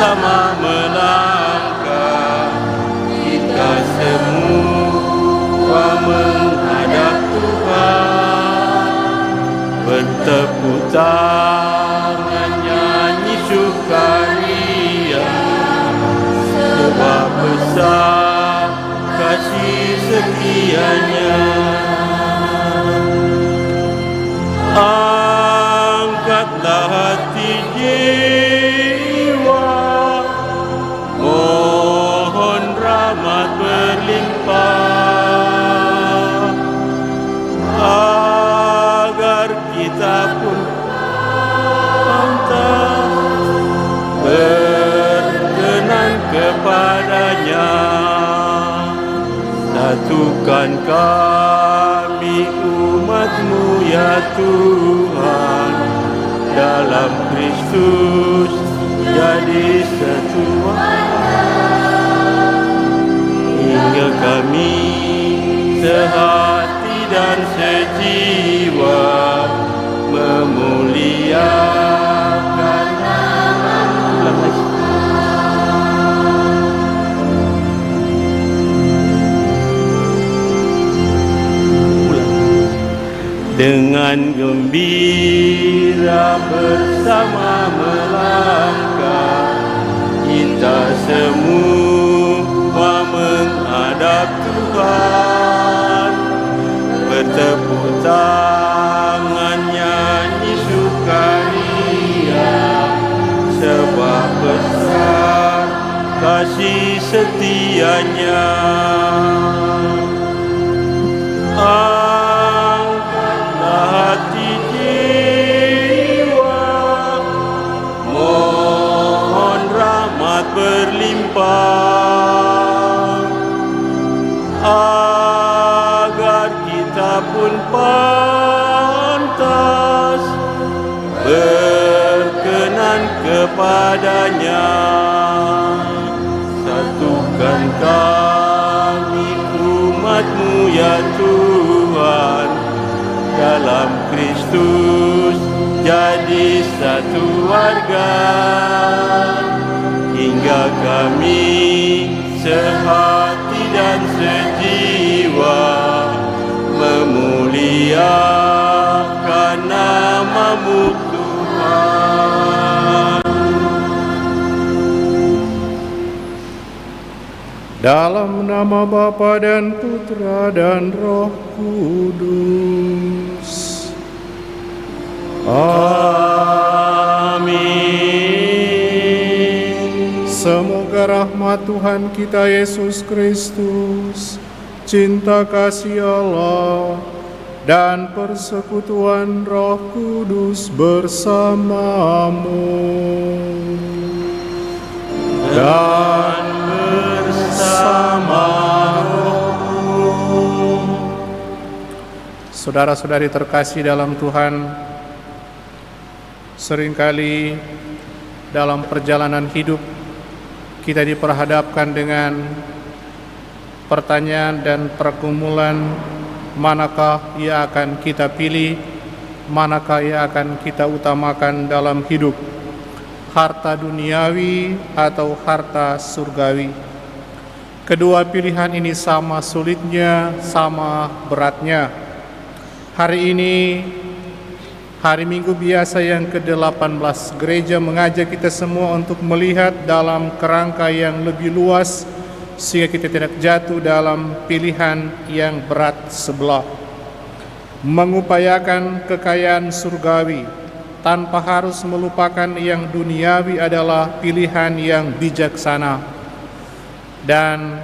bersama melangkah, kita semua menghadap Tuhan, bertepuk tangan nyanyi sukaria, sebab besar kasih setianya. Angkatlah hati jiwa, mohon rahmat berlimpah, agar kita pun pantas berkenan kepadanya. Satukan kami umat-Mu ya Tuhan, dalam Kristus jadi satu, hingga kami sehati dan sejiwa memuliakan nama-Mu. Dengan gembira bersama melangkah, kita semua menghadap Tuhan, bertepuk tangan nyanyi sukaria, sebab besar kasih setianya. Hati jiwa, mohon rahmat berlimpah, agar kita pun pantas berkenan kepadanya. Satukan kami umat-Mu ya Tuhan, dalam Kristus jadi satu warga, hingga kami sehati dan sejiwa memuliakan nama-Mu Tuhan. Dalam nama Bapa dan Putra dan Roh Kudus. Amin. Semoga rahmat Tuhan kita Yesus Kristus, cinta kasih Allah, dan persekutuan Roh Kudus bersamamu. Dan bersama rohmu. Saudara-saudari terkasih dalam Tuhan, seringkali dalam perjalanan hidup kita diperhadapkan dengan pertanyaan dan pergumulan, manakah yang akan kita pilih, manakah yang akan kita utamakan dalam hidup, harta duniawi atau harta surgawi. Kedua pilihan ini sama sulitnya, sama beratnya. Hari ini, hari Minggu biasa yang ke-18, gereja mengajak kita semua untuk melihat dalam kerangka yang lebih luas, sehingga kita tidak jatuh dalam pilihan yang berat sebelah. Mengupayakan kekayaan surgawi tanpa harus melupakan yang duniawi adalah pilihan yang bijaksana. Dan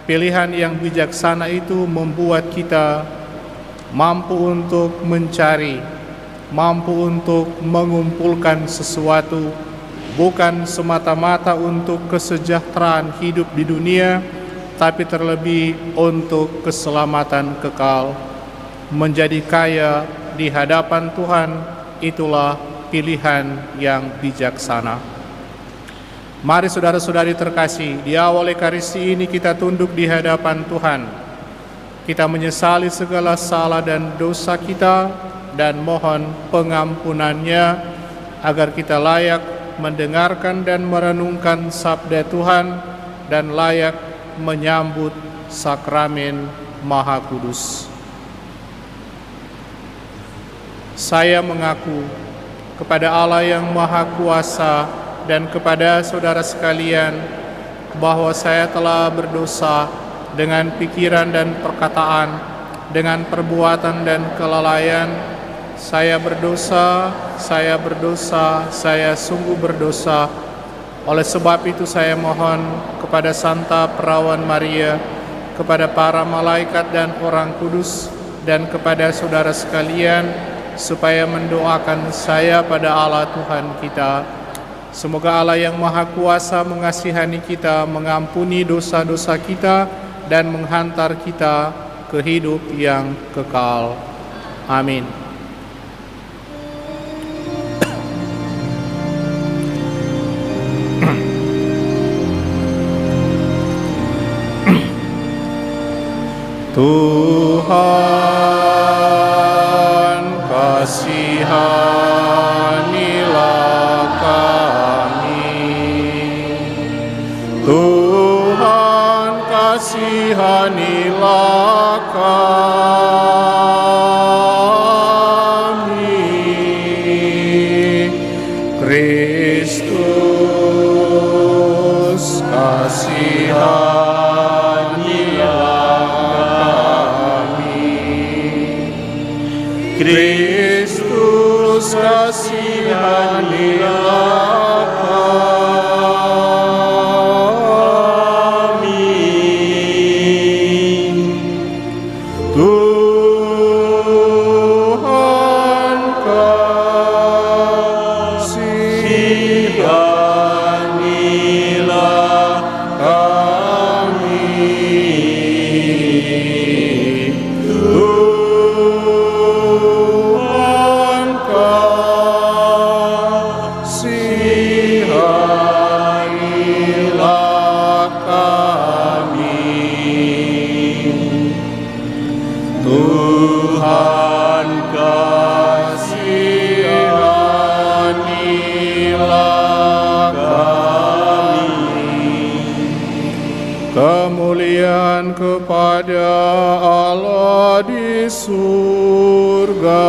pilihan yang bijaksana itu membuat kita mampu untuk mencari, mampu untuk mengumpulkan sesuatu, bukan semata-mata untuk kesejahteraan hidup di dunia, tapi terlebih untuk keselamatan kekal. Menjadi kaya di hadapan Tuhan, itulah pilihan yang bijaksana. Mari saudara-saudari terkasih, di awal Ekaristi ini kita tunduk di hadapan Tuhan. Kita menyesali segala salah dan dosa kita dan mohon pengampunannya agar kita layak mendengarkan dan merenungkan sabda Tuhan dan layak menyambut sakramen Maha Kudus. Saya mengaku kepada Allah yang Maha Kuasa dan kepada saudara sekalian bahwa saya telah berdosa dengan pikiran dan perkataan, dengan perbuatan dan kelalaian. Saya berdosa, saya sungguh berdosa. Oleh sebab itu saya mohon kepada Santa Perawan Maria, kepada para malaikat dan orang kudus, dan kepada saudara sekalian, supaya mendoakan saya pada Allah Tuhan kita. Semoga Allah yang Maha Kuasa mengasihani kita, mengampuni dosa-dosa kita, dan menghantar kita ke hidup yang kekal. Amin. Tuhan, kasihanilah kami. Tuhan, kasihanilah kami. Kristus, kasihanilah Kristus, kasihanilah kami. Tuhan, kasihanilah kami. Tuhan, kasihanilah kami. Kemuliaan kepada Allah di surga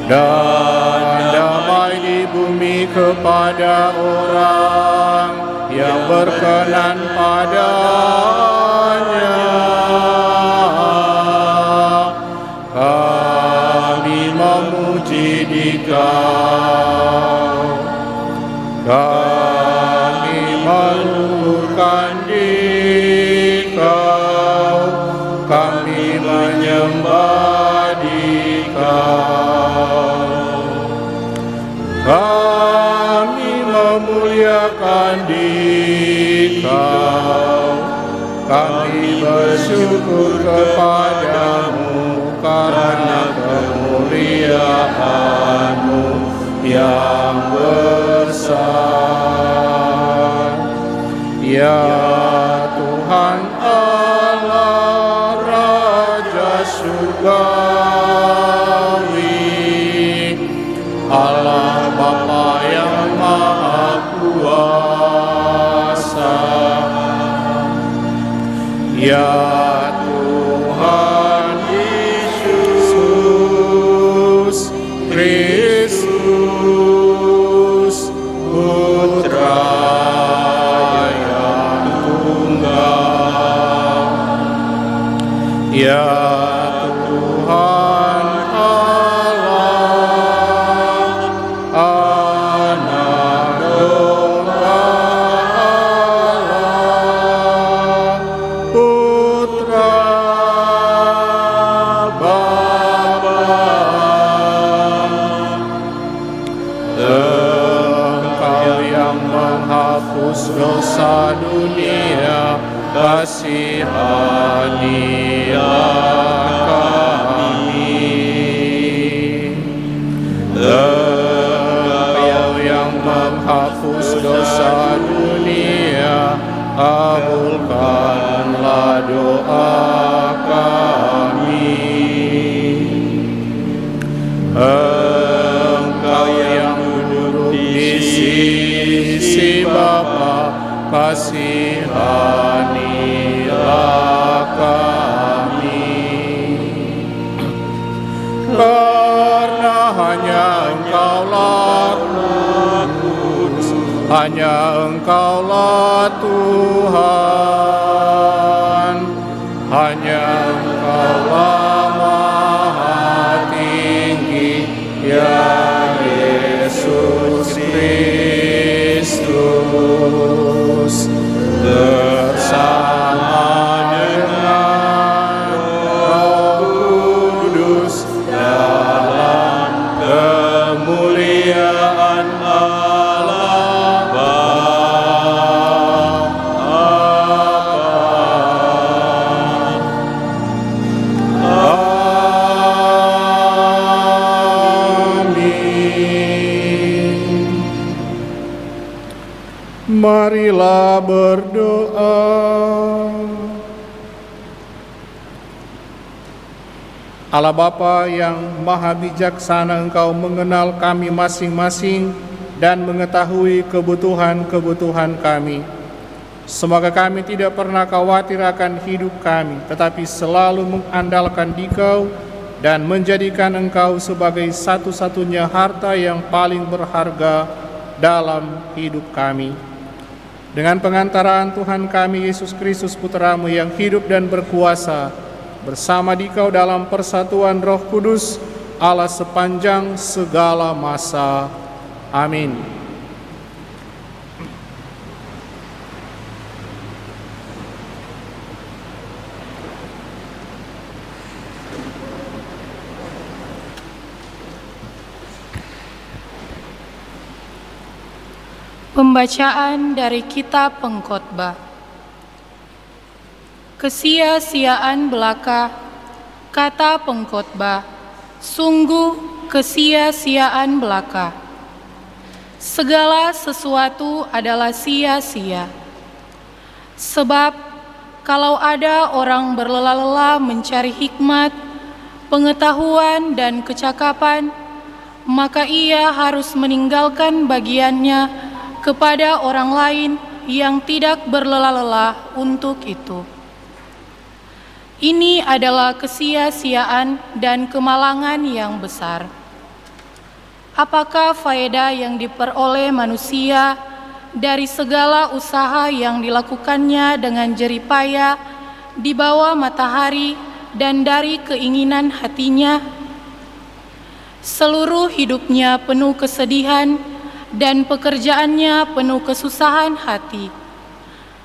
dan damai di bumi kepada orang yang berkenan padanya. Kami memuji Dikau, kami meluhurkan Dikau, kami menyembah Dikau, kami memuliakan Dikau, kami bersyukur kepadamu karena kemuliaan-Mu yang besar. Ya Tuhan Allah, Raja surgawi, Allah Bapa yang Maha Kuasa. Ya Tuhan Yesus Kristus, Putra yang tunggal. Ya Tuhan Allah, Anak Domba Allah, Putra Bapa. Engkau yang menghapus dosa dunia, kasihanilah kami. Engkau yang menghapus dosa dunia, kabulkanlah doa kami. Engkau yang duduk kasihanilah kami. Karena hanya Engkaulah kudus, hanya Engkaulah Tuhan, hanya Engkaulah Maha Tinggi, ya Yesus Kristus, bersama dengan Roh Kudus dalam kemuliaan Allah Bapa. Amin. Marilah berdoa. Allah Bapa yang maha bijaksana, Engkau mengenal kami masing-masing dan mengetahui kebutuhan-kebutuhan kami. Semoga kami tidak pernah khawatir akan hidup kami, tetapi selalu mengandalkan Dikau dan menjadikan Engkau sebagai satu-satunya harta yang paling berharga dalam hidup kami. Dengan pengantaraan Tuhan kami Yesus Kristus Putra-Mu yang hidup dan berkuasa, bersama Dikau dalam persatuan Roh Kudus, Allah sepanjang segala masa. Amin. Pembacaan dari Kitab Pengkhotbah. Kesia-siaan belaka, kata pengkhotbah, sungguh kesia-siaan belaka. Segala sesuatu adalah sia-sia. Sebab kalau ada orang berlelah-lelah mencari hikmat, pengetahuan dan kecakapan, maka ia harus meninggalkan bagiannya kepada orang lain yang tidak berlelah-lelah untuk itu. Ini adalah kesia-siaan dan kemalangan yang besar. Apakah faedah yang diperoleh manusia dari segala usaha yang dilakukannya dengan jerih payah di bawah matahari dan dari keinginan hatinya? Seluruh hidupnya penuh kesedihan dan pekerjaannya penuh kesusahan hati.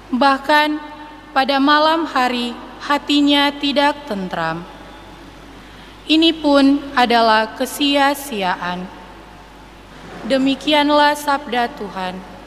Bahkan pada malam hari hatinya tidak tentram. Ini pun adalah kesia-siaan. Demikianlah sabda Tuhan.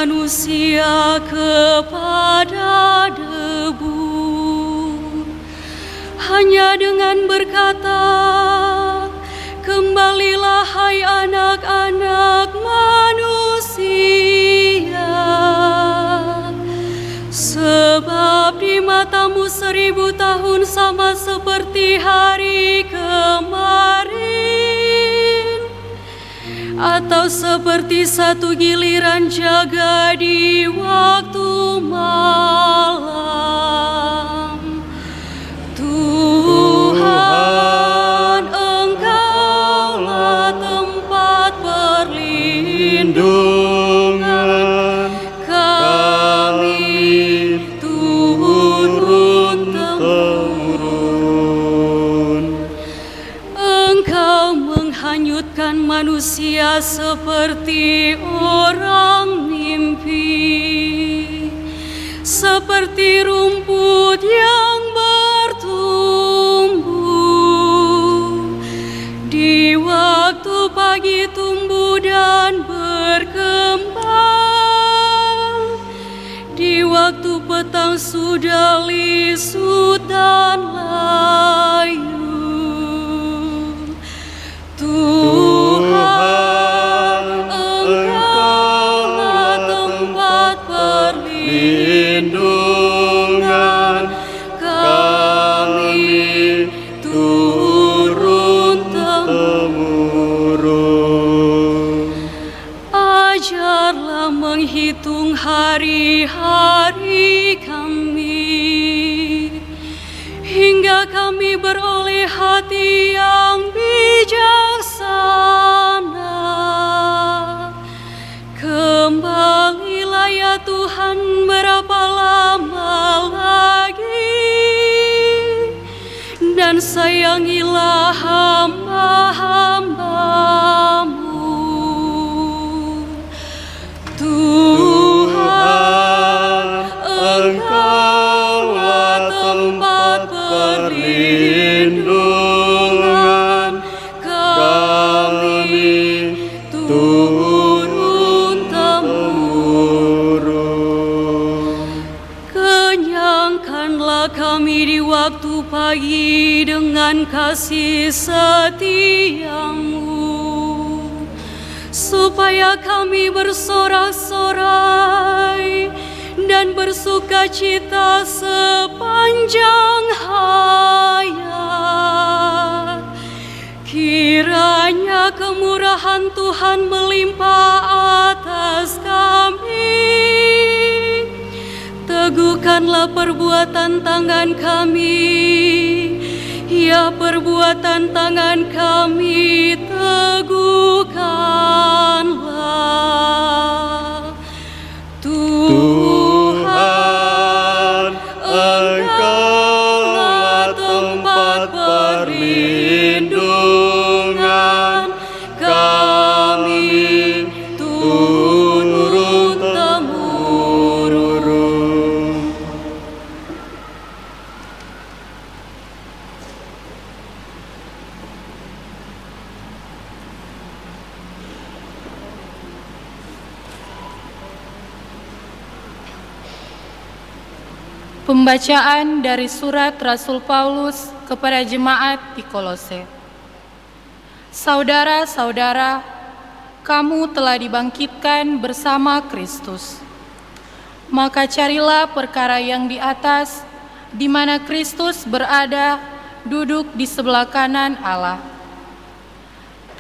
Manusia kepada debu, hanya dengan berkata, kembalilah hai anak-anak manusia. Sebab di matamu 1000 tahun sama seperti hari kemarin, atau seperti satu giliran jaga di waktu malam. Tuhan, Engkaulah tempat perlindungan menghidupkan manusia seperti orang mimpi, seperti rumput yang bertumbuh di waktu pagi, tumbuh dan berkembang, di waktu petang sudah lisut dan layu. Tuhan, Engkaulah tempat perlindungan kami turun-temurun. Ajarlah menghitung hari-hari kami, hingga kami beroleh hati yang bijaksana. Kembalilah ya Tuhan, berapa lama lagi, dan sayangilah hamba-hamba-Mu. Tuhan, Engkaulah tempat perlindungan kami turun-temurun. Kenyangkanlah kami di waktu pagi dengan kasih setia-Mu, supaya kami bersorak-sorai dan bersukacita sepanjang hayat. Kiranya kemurahan Tuhan melimpah atas kami. Teguhkanlah perbuatan tangan kami, ya perbuatan tangan kami teguhkanlah. Tuhan, Engkaulah tempat perlindungan kami turun-temurun. Pembacaan dari surat Rasul Paulus kepada jemaat di Kolose. Saudara-saudara, kamu telah dibangkitkan bersama Kristus. Maka carilah perkara yang di atas, di mana Kristus berada, duduk di sebelah kanan Allah.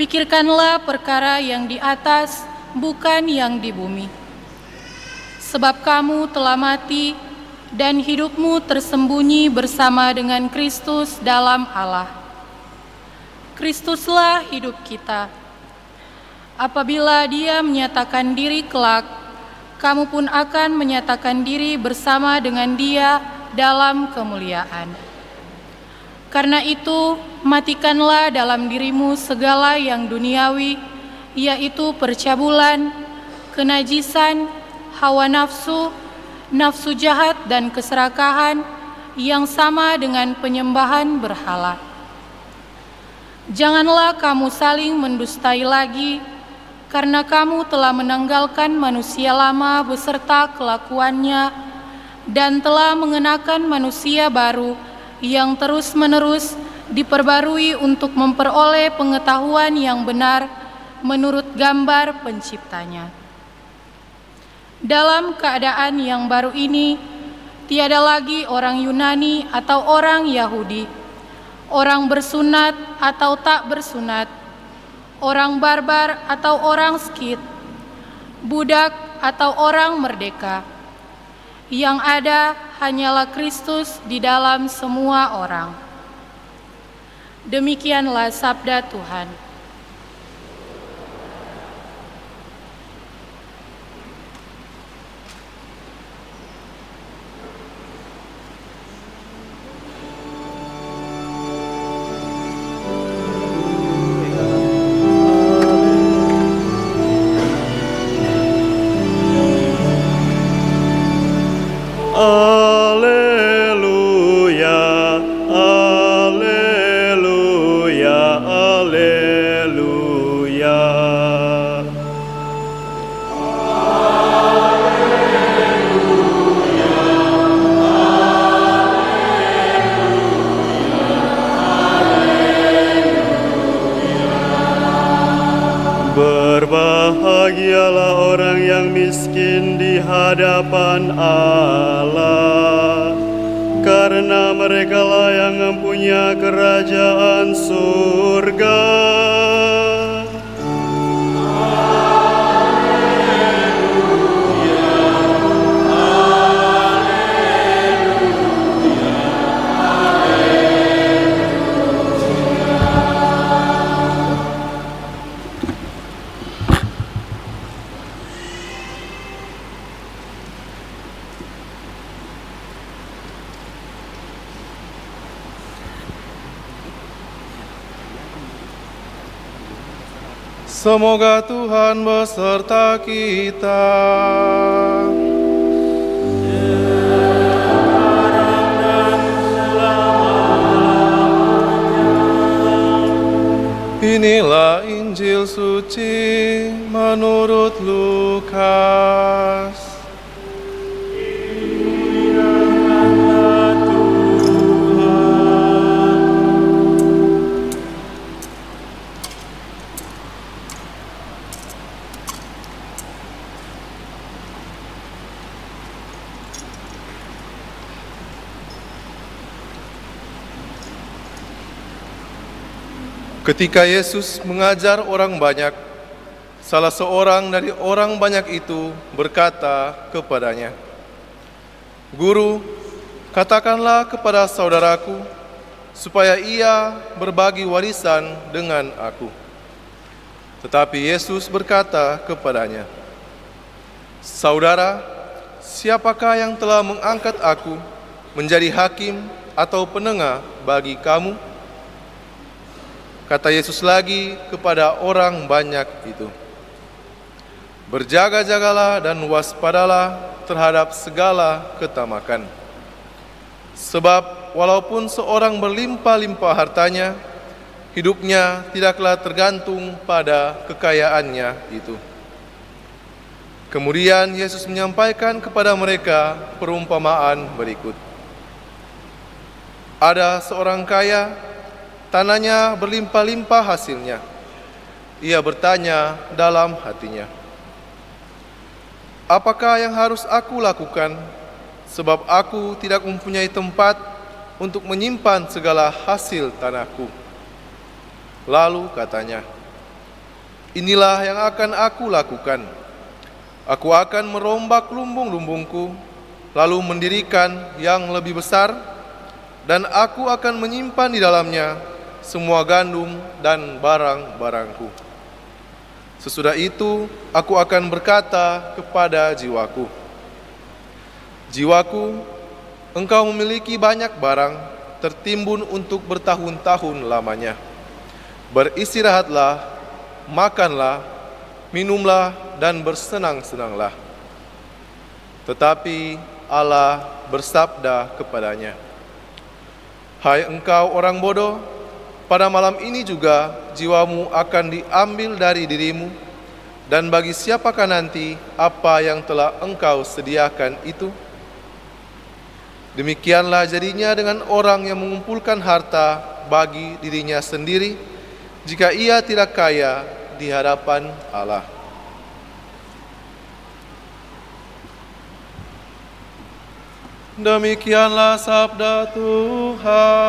Pikirkanlah perkara yang di atas, bukan yang di bumi. Sebab kamu telah mati, dan hidupmu tersembunyi bersama dengan Kristus dalam Allah. Kristuslah hidup kita. Apabila Dia menyatakan diri kelak, kamu pun akan menyatakan diri bersama dengan Dia dalam kemuliaan. Karena itu, matikanlah dalam dirimu segala yang duniawi, yaitu percabulan, kenajisan, hawa nafsu, nafsu jahat dan keserakahan yang sama dengan penyembahan berhala. Janganlah kamu saling mendustai lagi, karena kamu telah menanggalkan manusia lama beserta kelakuannya dan telah mengenakan manusia baru yang terus-menerus diperbarui untuk memperoleh pengetahuan yang benar menurut gambar Penciptanya. Dalam keadaan yang baru ini, tiada lagi orang Yunani atau orang Yahudi, orang bersunat atau tak bersunat, orang barbar atau orang Skit, budak atau orang merdeka. Yang ada hanyalah Kristus di dalam semua orang. Demikianlah sabda Tuhan. Berbahagialah orang yang miskin di hadapan Allah, karena merekalah yang mempunyai kerajaan surga. Semoga Tuhan beserta kita. Inilah Injil suci menurut Lukas. Ketika Yesus mengajar orang banyak, salah seorang dari orang banyak itu berkata kepadanya, "Guru, katakanlah kepada saudaraku, supaya ia berbagi warisan dengan aku." Tetapi Yesus berkata kepadanya, "Saudara, siapakah yang telah mengangkat aku menjadi hakim atau penengah bagi kamu?" Kata Yesus lagi kepada orang banyak itu, "Berjaga-jagalah dan waspadalah terhadap segala ketamakan. Sebab walaupun seorang berlimpah-limpah hartanya, hidupnya tidaklah tergantung pada kekayaannya itu." Kemudian Yesus menyampaikan kepada mereka perumpamaan berikut. Ada seorang kaya, tanahnya berlimpah-limpah hasilnya. Ia bertanya dalam hatinya, "Apakah yang harus aku lakukan? Sebab aku tidak mempunyai tempat untuk menyimpan segala hasil tanahku." Lalu katanya, "Inilah yang akan aku lakukan. Aku akan merombak lumbung-lumbungku, lalu mendirikan yang lebih besar, dan aku akan menyimpan di dalamnya semua gandum dan barang-barangku. Sesudah itu, aku akan berkata kepada jiwaku, 'Jiwaku, engkau memiliki banyak barang tertimbun untuk bertahun-tahun lamanya. Beristirahatlah, makanlah, minumlah, dan bersenang-senanglah.' Tetapi Allah bersabda kepadanya, 'Hai engkau orang bodoh, pada malam ini juga jiwamu akan diambil dari dirimu, dan bagi siapakah nanti apa yang telah engkau sediakan itu?' Demikianlah jadinya dengan orang yang mengumpulkan harta bagi dirinya sendiri, jika ia tidak kaya di hadapan Allah." Demikianlah sabda Tuhan.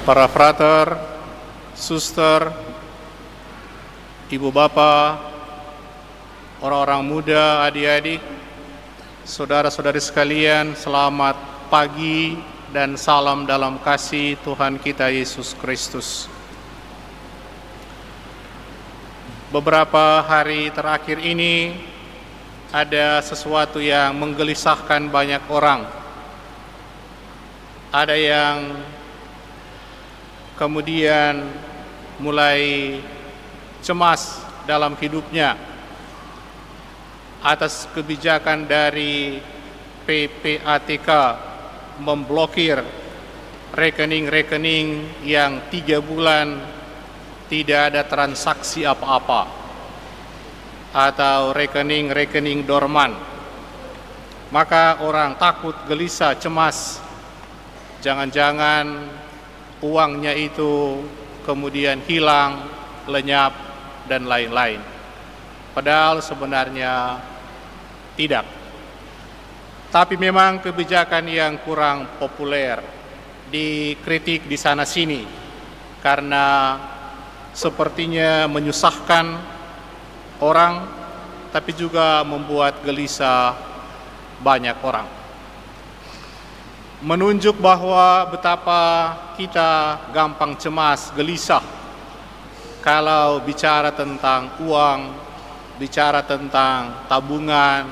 Para frater, suster, ibu bapak, orang-orang muda, adik-adik, saudara-saudari sekalian, selamat pagi dan salam dalam kasih Tuhan kita Yesus Kristus. Beberapa hari terakhir ini ada sesuatu yang menggelisahkan banyak orang. Ada yang kemudian mulai cemas dalam hidupnya atas kebijakan dari PPATK memblokir rekening-rekening yang 3 bulan tidak ada transaksi apa-apa, atau rekening-rekening dorman. Maka orang takut, gelisah, cemas. Jangan-jangan uangnya itu kemudian hilang, lenyap, dan lain-lain. Padahal sebenarnya tidak. Tapi memang kebijakan yang kurang populer, dikritik di sana-sini, karena sepertinya menyusahkan orang, tapi juga membuat gelisah banyak orang. Menunjuk bahwa betapa kita gampang cemas, gelisah kalau bicara tentang uang, bicara tentang tabungan,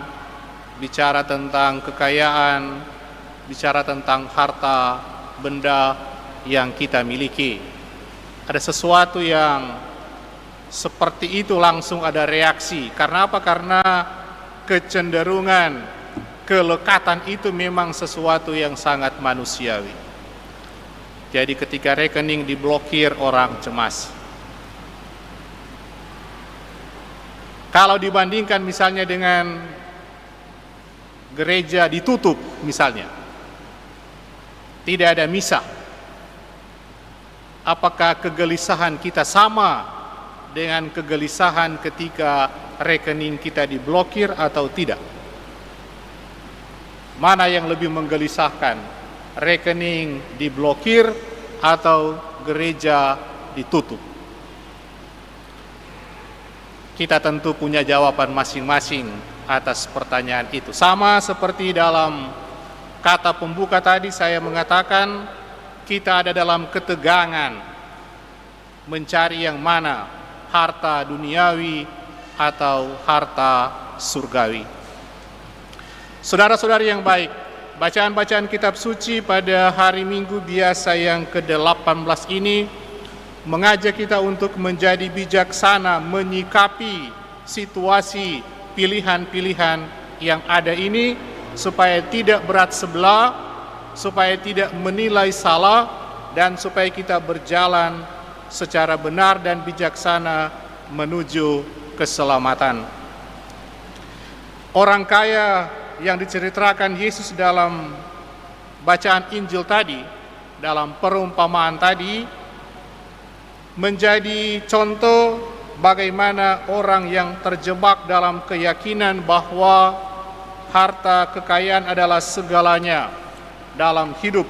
bicara tentang kekayaan, bicara tentang harta benda yang kita miliki. Ada sesuatu yang seperti itu langsung ada reaksi. Karena apa? Karena kecenderungan, kelekatan itu memang sesuatu yang sangat manusiawi. Jadi ketika rekening diblokir, orang cemas. Kalau dibandingkan misalnya dengan gereja ditutup misalnya, tidak ada misa, apakah kegelisahan kita sama dengan kegelisahan ketika rekening kita diblokir atau tidak? Mana yang lebih menggelisahkan? Rekening diblokir atau gereja ditutup? Kita tentu punya jawaban masing-masing atas pertanyaan itu. Sama seperti dalam kata pembuka tadi saya mengatakan, kita ada dalam ketegangan mencari yang mana, harta duniawi atau harta surgawi. Saudara-saudari yang baik, bacaan-bacaan kitab suci pada hari Minggu biasa yang ke-18 ini mengajak kita untuk menjadi bijaksana menyikapi situasi pilihan-pilihan yang ada ini, supaya tidak berat sebelah, supaya tidak menilai salah, dan supaya kita berjalan secara benar dan bijaksana menuju keselamatan. Orang kaya yang diceritakan Yesus dalam bacaan Injil tadi, dalam perumpamaan tadi, menjadi contoh bagaimana orang yang terjebak dalam keyakinan bahwa harta kekayaan adalah segalanya dalam hidup,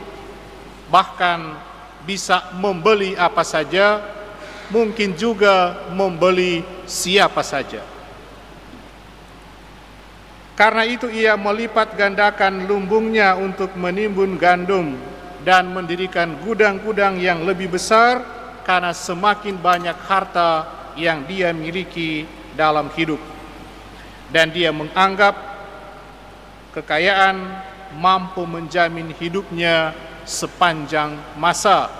bahkan bisa membeli apa saja, mungkin juga membeli siapa saja. Karena itu ia melipat gandakan lumbungnya untuk menimbun gandum dan mendirikan gudang-gudang yang lebih besar, karena semakin banyak harta yang dia miliki dalam hidup. Dan dia menganggap kekayaan mampu menjamin hidupnya sepanjang masa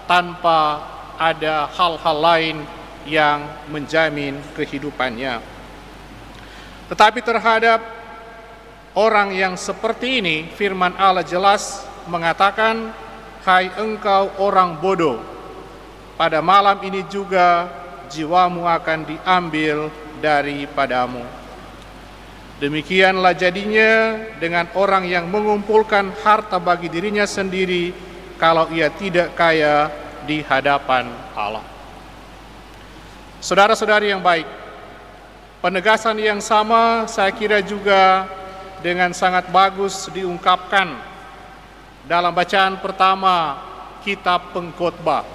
tanpa ada hal-hal lain yang menjamin kehidupannya. Tetapi terhadap orang yang seperti ini, firman Allah jelas mengatakan, "Hai engkau orang bodoh, pada malam ini juga jiwamu akan diambil daripadamu." Demikianlah jadinya dengan orang yang mengumpulkan harta bagi dirinya sendiri kalau ia tidak kaya di hadapan Allah. Saudara-saudari yang baik, penegasan yang sama saya kira juga dengan sangat bagus diungkapkan dalam bacaan pertama kitab Pengkhotbah.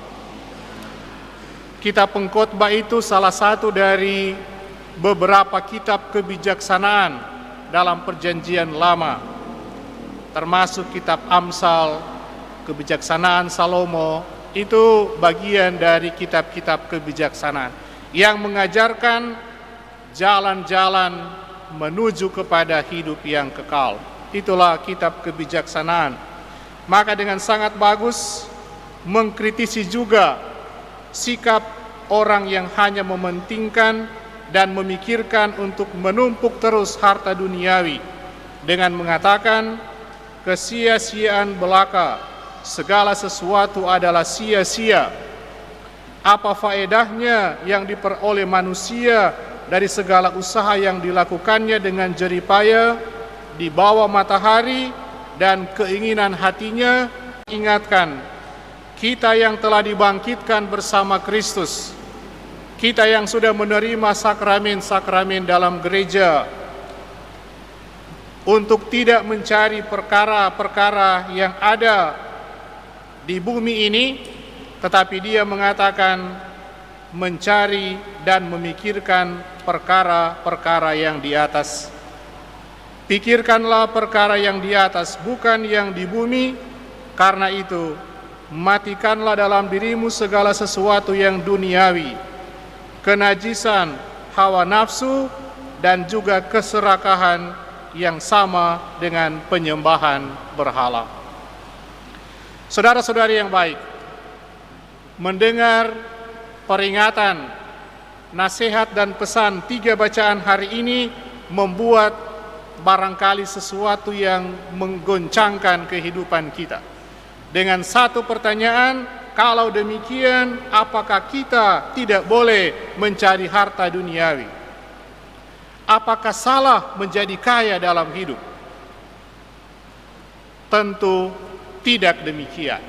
Kitab Pengkhotbah itu salah satu dari beberapa kitab kebijaksanaan dalam Perjanjian Lama, termasuk kitab Amsal, kebijaksanaan Salomo, itu bagian dari kitab-kitab kebijaksanaan yang mengajarkan jalan-jalan menuju kepada hidup yang kekal. Itulah kitab kebijaksanaan. Maka dengan sangat bagus mengkritisi juga sikap orang yang hanya mementingkan dan memikirkan untuk menumpuk terus harta duniawi dengan mengatakan kesia-siaan belaka, segala sesuatu adalah sia-sia. Apa faedahnya yang diperoleh manusia dari segala usaha yang dilakukannya dengan jeripaya di bawah matahari dan keinginan hatinya? Ingatkan, kita yang telah dibangkitkan bersama Kristus, kita yang sudah menerima sakramen-sakramen dalam gereja, untuk tidak mencari perkara-perkara yang ada di bumi ini, tetapi dia mengatakan mencari dan memikirkan perkara-perkara yang di atas. Pikirkanlah perkara yang di atas, bukan yang di bumi. Karena itu, matikanlah dalam dirimu segala sesuatu yang duniawi, kenajisan, hawa nafsu, dan juga keserakahan yang sama dengan penyembahan berhala. Saudara-saudari yang baik, mendengar peringatan, nasihat dan pesan 3 bacaan hari ini membuat barangkali sesuatu yang menggoncangkan kehidupan kita. Dengan satu pertanyaan, kalau demikian, apakah kita tidak boleh mencari harta duniawi? Apakah salah menjadi kaya dalam hidup? Tentu tidak demikian.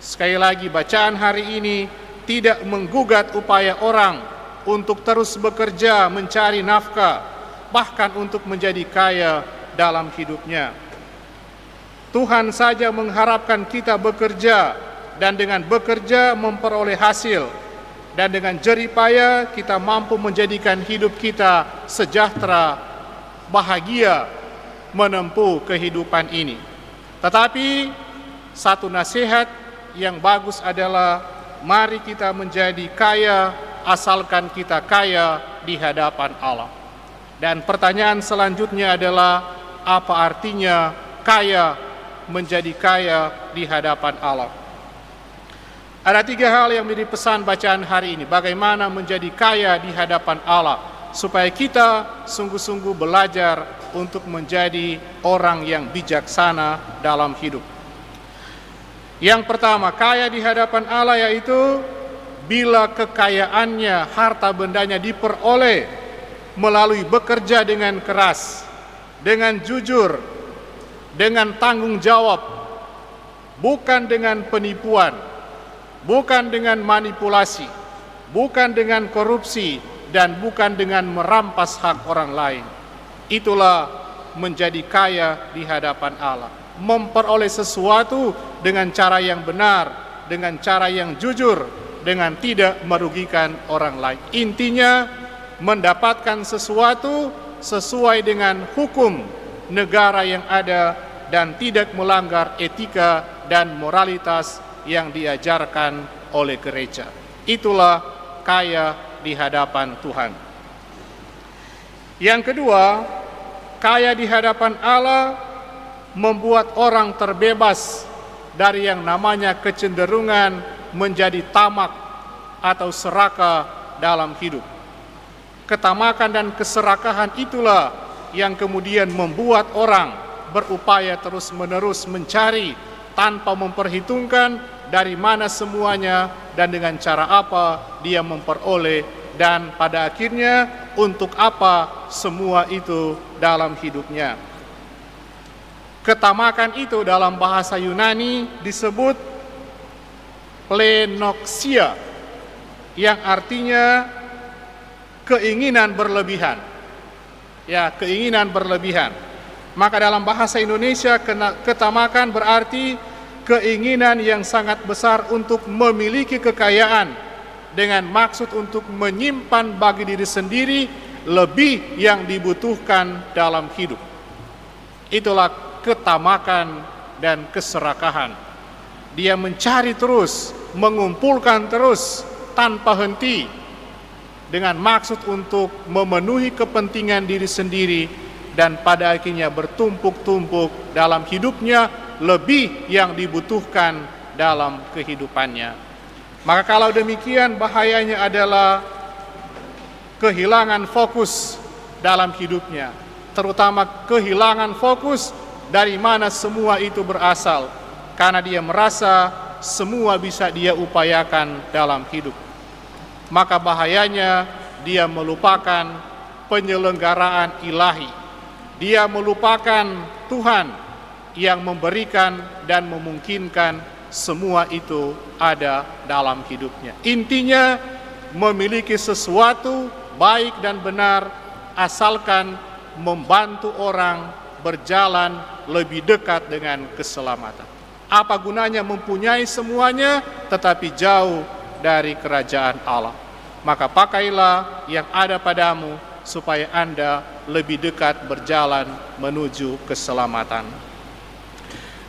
Sekali lagi, bacaan hari ini tidak menggugat upaya orang untuk terus bekerja mencari nafkah, bahkan untuk menjadi kaya dalam hidupnya. Tuhan saja mengharapkan kita bekerja, dan dengan bekerja memperoleh hasil, dan dengan jeripaya kita mampu menjadikan hidup kita sejahtera, bahagia, menempuh kehidupan ini. Tetapi satu nasihat yang bagus adalah mari kita menjadi kaya asalkan kita kaya di hadapan Allah. Dan pertanyaan selanjutnya adalah apa artinya kaya, menjadi kaya di hadapan Allah? Ada 3 hal yang menjadi pesan bacaan hari ini. Bagaimana menjadi kaya di hadapan Allah, supaya kita sungguh-sungguh belajar untuk menjadi orang yang bijaksana dalam hidup. Yang pertama, kaya di hadapan Allah yaitu bila kekayaannya, harta bendanya diperoleh melalui bekerja dengan keras, dengan jujur, dengan tanggung jawab, bukan dengan penipuan, bukan dengan manipulasi, bukan dengan korupsi, dan bukan dengan merampas hak orang lain. Itulah menjadi kaya di hadapan Allah. Memperoleh sesuatu dengan cara yang benar, dengan cara yang jujur, dengan tidak merugikan orang lain. Intinya, mendapatkan sesuatu sesuai dengan hukum negara yang ada dan tidak melanggar etika dan moralitas yang diajarkan oleh gereja. Itulah kaya di hadapan Tuhan. Yang kedua, kaya di hadapan Allah membuat orang terbebas dari yang namanya kecenderungan menjadi tamak atau serakah dalam hidup. Ketamakan dan keserakahan itulah yang kemudian membuat orang berupaya terus-menerus mencari tanpa memperhitungkan dari mana semuanya dan dengan cara apa dia memperoleh, dan pada akhirnya untuk apa semua itu dalam hidupnya. Ketamakan itu dalam bahasa Yunani disebut plenoxia, yang artinya keinginan berlebihan. Ya, keinginan berlebihan. Maka dalam bahasa Indonesia, ketamakan berarti keinginan yang sangat besar untuk memiliki kekayaan dengan maksud untuk menyimpan bagi diri sendiri lebih yang dibutuhkan dalam hidup. Itulah ketamakan dan keserakahan. Dia mencari terus, mengumpulkan terus tanpa henti dengan maksud untuk memenuhi kepentingan diri sendiri, dan pada akhirnya bertumpuk-tumpuk dalam hidupnya lebih yang dibutuhkan dalam kehidupannya. Maka kalau demikian, bahayanya adalah kehilangan fokus dalam hidupnya, terutama kehilangan fokus dari mana semua itu berasal, karena dia merasa semua bisa dia upayakan dalam hidup. Maka bahayanya dia melupakan penyelenggaraan ilahi. Dia melupakan Tuhan yang memberikan dan memungkinkan semua itu ada dalam hidupnya. Intinya, memiliki sesuatu baik dan benar asalkan membantu orang berjalan lebih dekat dengan keselamatan. Apa gunanya mempunyai semuanya tetapi jauh dari kerajaan Allah? Maka pakailah yang ada padamu supaya Anda lebih dekat berjalan menuju keselamatan.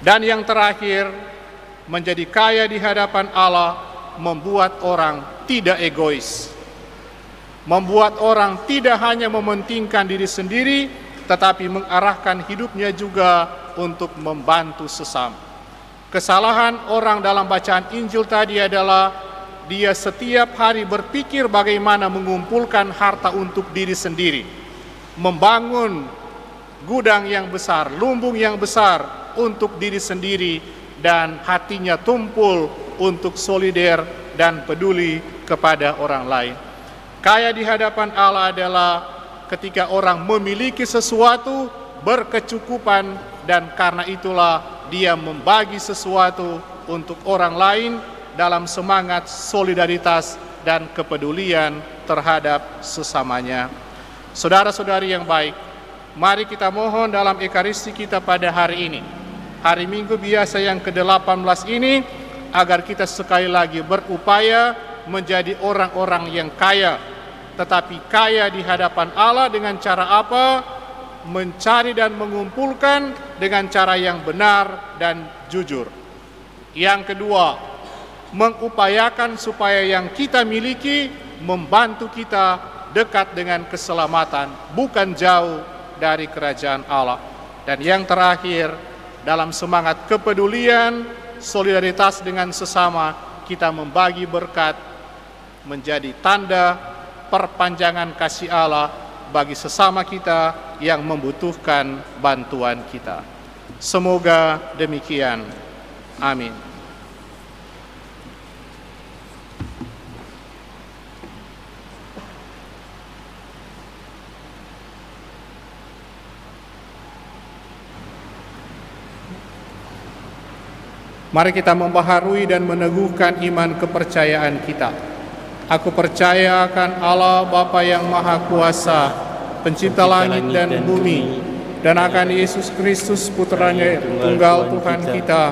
Dan yang terakhir, menjadi kaya di hadapan Allah membuat orang tidak egois. Membuat orang tidak hanya mementingkan diri sendiri, tetapi mengarahkan hidupnya juga untuk membantu sesama. Kesalahan orang dalam bacaan Injil tadi adalah dia setiap hari berpikir bagaimana mengumpulkan harta untuk diri sendiri, membangun gudang yang besar, lumbung yang besar untuk diri sendiri, dan hatinya tumpul untuk solider dan peduli kepada orang lain. Kaya di hadapan Allah adalah ketika orang memiliki sesuatu, berkecukupan, dan karena itulah dia membagi sesuatu untuk orang lain dalam semangat solidaritas dan kepedulian terhadap sesamanya. Saudara-saudari yang baik, mari kita mohon dalam ekaristi kita pada hari ini, hari Minggu biasa yang ke-18 ini, agar kita sekali lagi berupaya menjadi orang-orang yang kaya, tetapi kaya di hadapan Allah dengan cara apa? Mencari dan mengumpulkan dengan cara yang benar dan jujur. Yang kedua, mengupayakan supaya yang kita miliki membantu kita dekat dengan keselamatan, bukan jauh dari kerajaan Allah. Dan yang terakhir, dalam semangat kepedulian, solidaritas dengan sesama, kita membagi berkat menjadi tanda perpanjangan kasih Allah bagi sesama kita yang membutuhkan bantuan kita. Semoga demikian. Amin. Mari kita membaharui dan meneguhkan iman kepercayaan kita. Aku percaya akan Allah Bapa yang Maha Kuasa, pencipta langit dan bumi, dan akan Yesus Kristus Putranya tunggal Tuhan kita,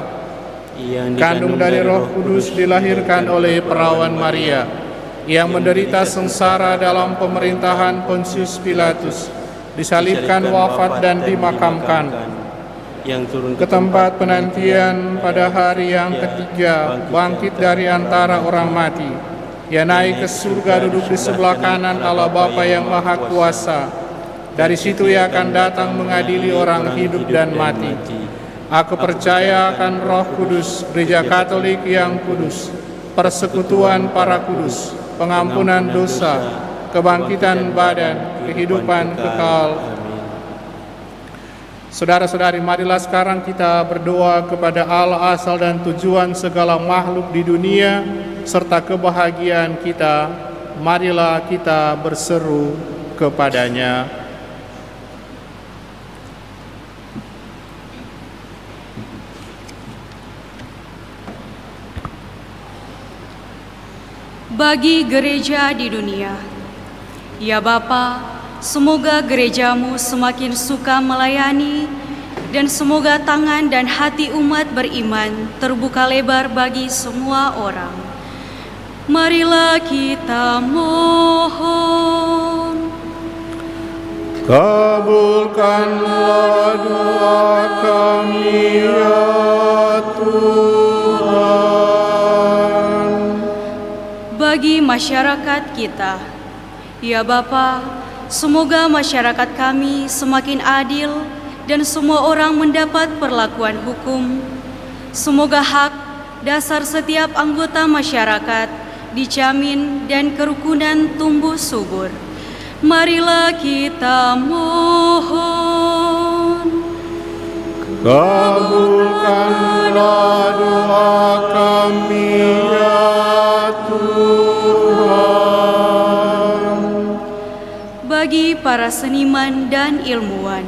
kandung dari Roh Kudus, dilahirkan oleh perawan Maria, yang menderita sengsara dalam pemerintahan Pontius Pilatus, disalibkan, wafat, dan dimakamkan, yang turun ke tempat penantian, pada hari yang ketiga bangkit dari antara orang mati. Ia naik ke surga, duduk di sebelah kanan Allah Bapa yang Maha Kuasa. Dari situ ia akan datang mengadili orang hidup dan mati. Aku percaya akan Roh Kudus, Gereja Katolik yang kudus, persekutuan para kudus, pengampunan dosa, kebangkitan badan, kehidupan kekal. Saudara-saudari, marilah sekarang kita berdoa kepada Allah asal dan tujuan segala makhluk di dunia serta kebahagiaan kita. Marilah kita berseru kepadanya. Bagi gereja di dunia, ya Bapa, semoga gerejamu semakin suka melayani, dan semoga tangan dan hati umat beriman terbuka lebar bagi semua orang. Marilah kita mohon. Kabulkanlah doa kami, ya Tuhan. Bagi masyarakat kita, ya Bapa, semoga masyarakat kami semakin adil dan semua orang mendapat perlakuan hukum. Semoga hak dasar setiap anggota masyarakat dijamin dan kerukunan tumbuh subur. Marilah kita mohon. Kabulkanlah doa kami ya Tuhan. Bagi para seniman dan ilmuwan,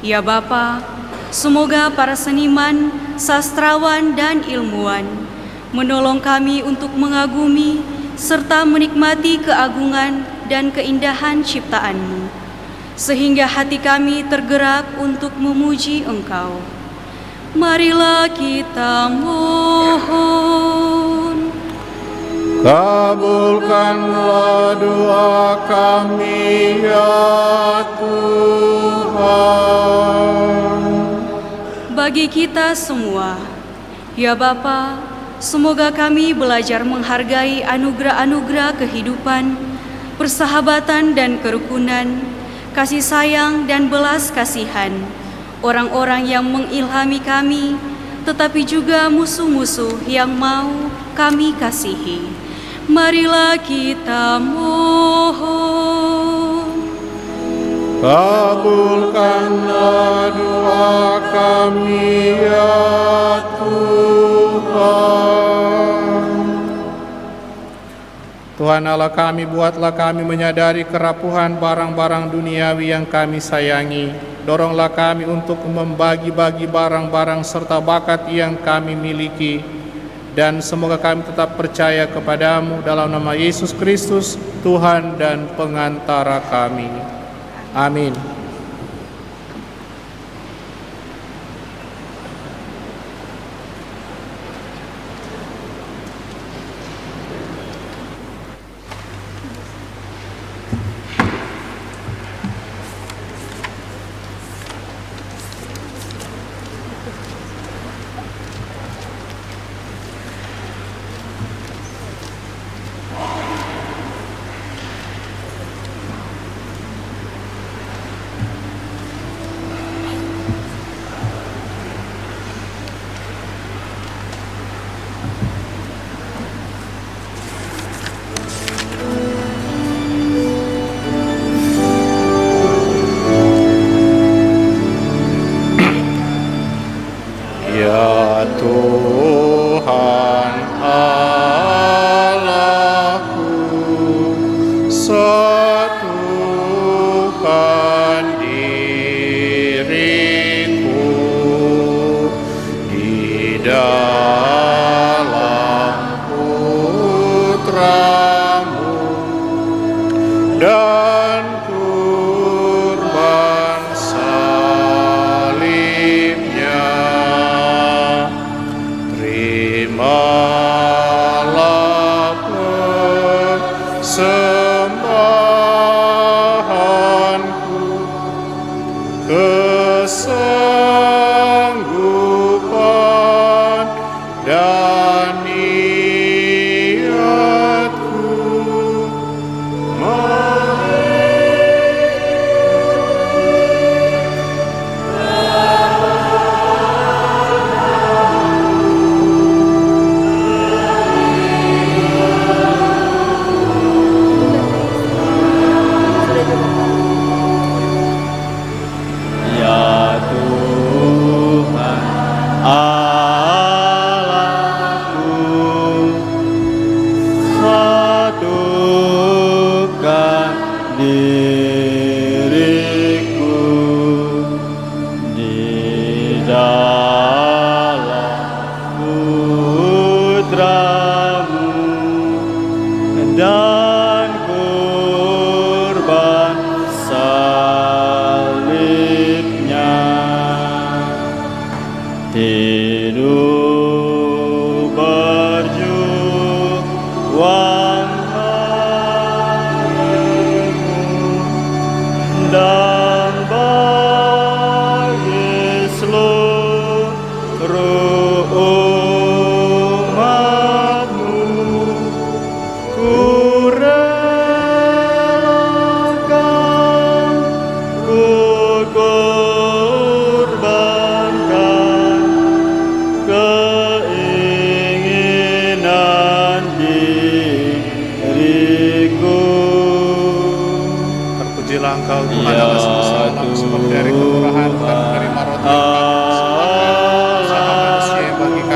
ya Bapa, semoga para seniman, sastrawan, dan ilmuwan menolong kami untuk mengagumi serta menikmati keagungan dan keindahan ciptaan-Mu, sehingga hati kami tergerak untuk memuji Engkau. Marilah kita mohon. Kabulkanlah doa kami ya Tuhan. Bagi kita semua, ya Bapa, semoga kami belajar menghargai anugerah-anugerah kehidupan, persahabatan dan kerukunan, kasih sayang dan belas kasihan, orang-orang yang mengilhami kami, tetapi juga musuh-musuh yang mau kami kasihi. Marilah kita mohon. Kabulkanlah doa kami ya Tuhan. Tuhan Allah kami, buatlah kami menyadari kerapuhan barang-barang duniawi yang kami sayangi. Doronglah kami untuk membagi-bagi barang-barang serta bakat yang kami miliki. Dan semoga kami tetap percaya kepadamu dalam nama Yesus Kristus, Tuhan dan pengantara kami. Amin. Ya Tuhan Allahku, satukan diriku di dalam Putra-Mu dan kurban salibnya. Terimalah persembahanku, kesanggupan dan niatku. Ya Tuhan Allahku, satukan diriku di dalam Putra-Mu dan kurban salibnya. Hidup berjuang bagimu dan bagi seluruh umat-Mu. Ku relakan, ku korbankan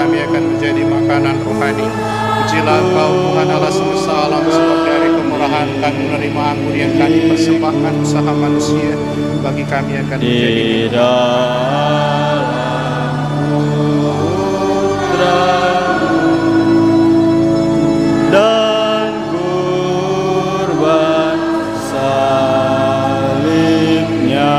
kami akan menjadi makanan rohani. Pujilah Engkau Tuhan Allah semesta alam, sebab dari kemurahan kami menerima anggur yang kami persembahkan usaha manusia, bagi kami akan menjadi di dalam putra dan kurban salibnya.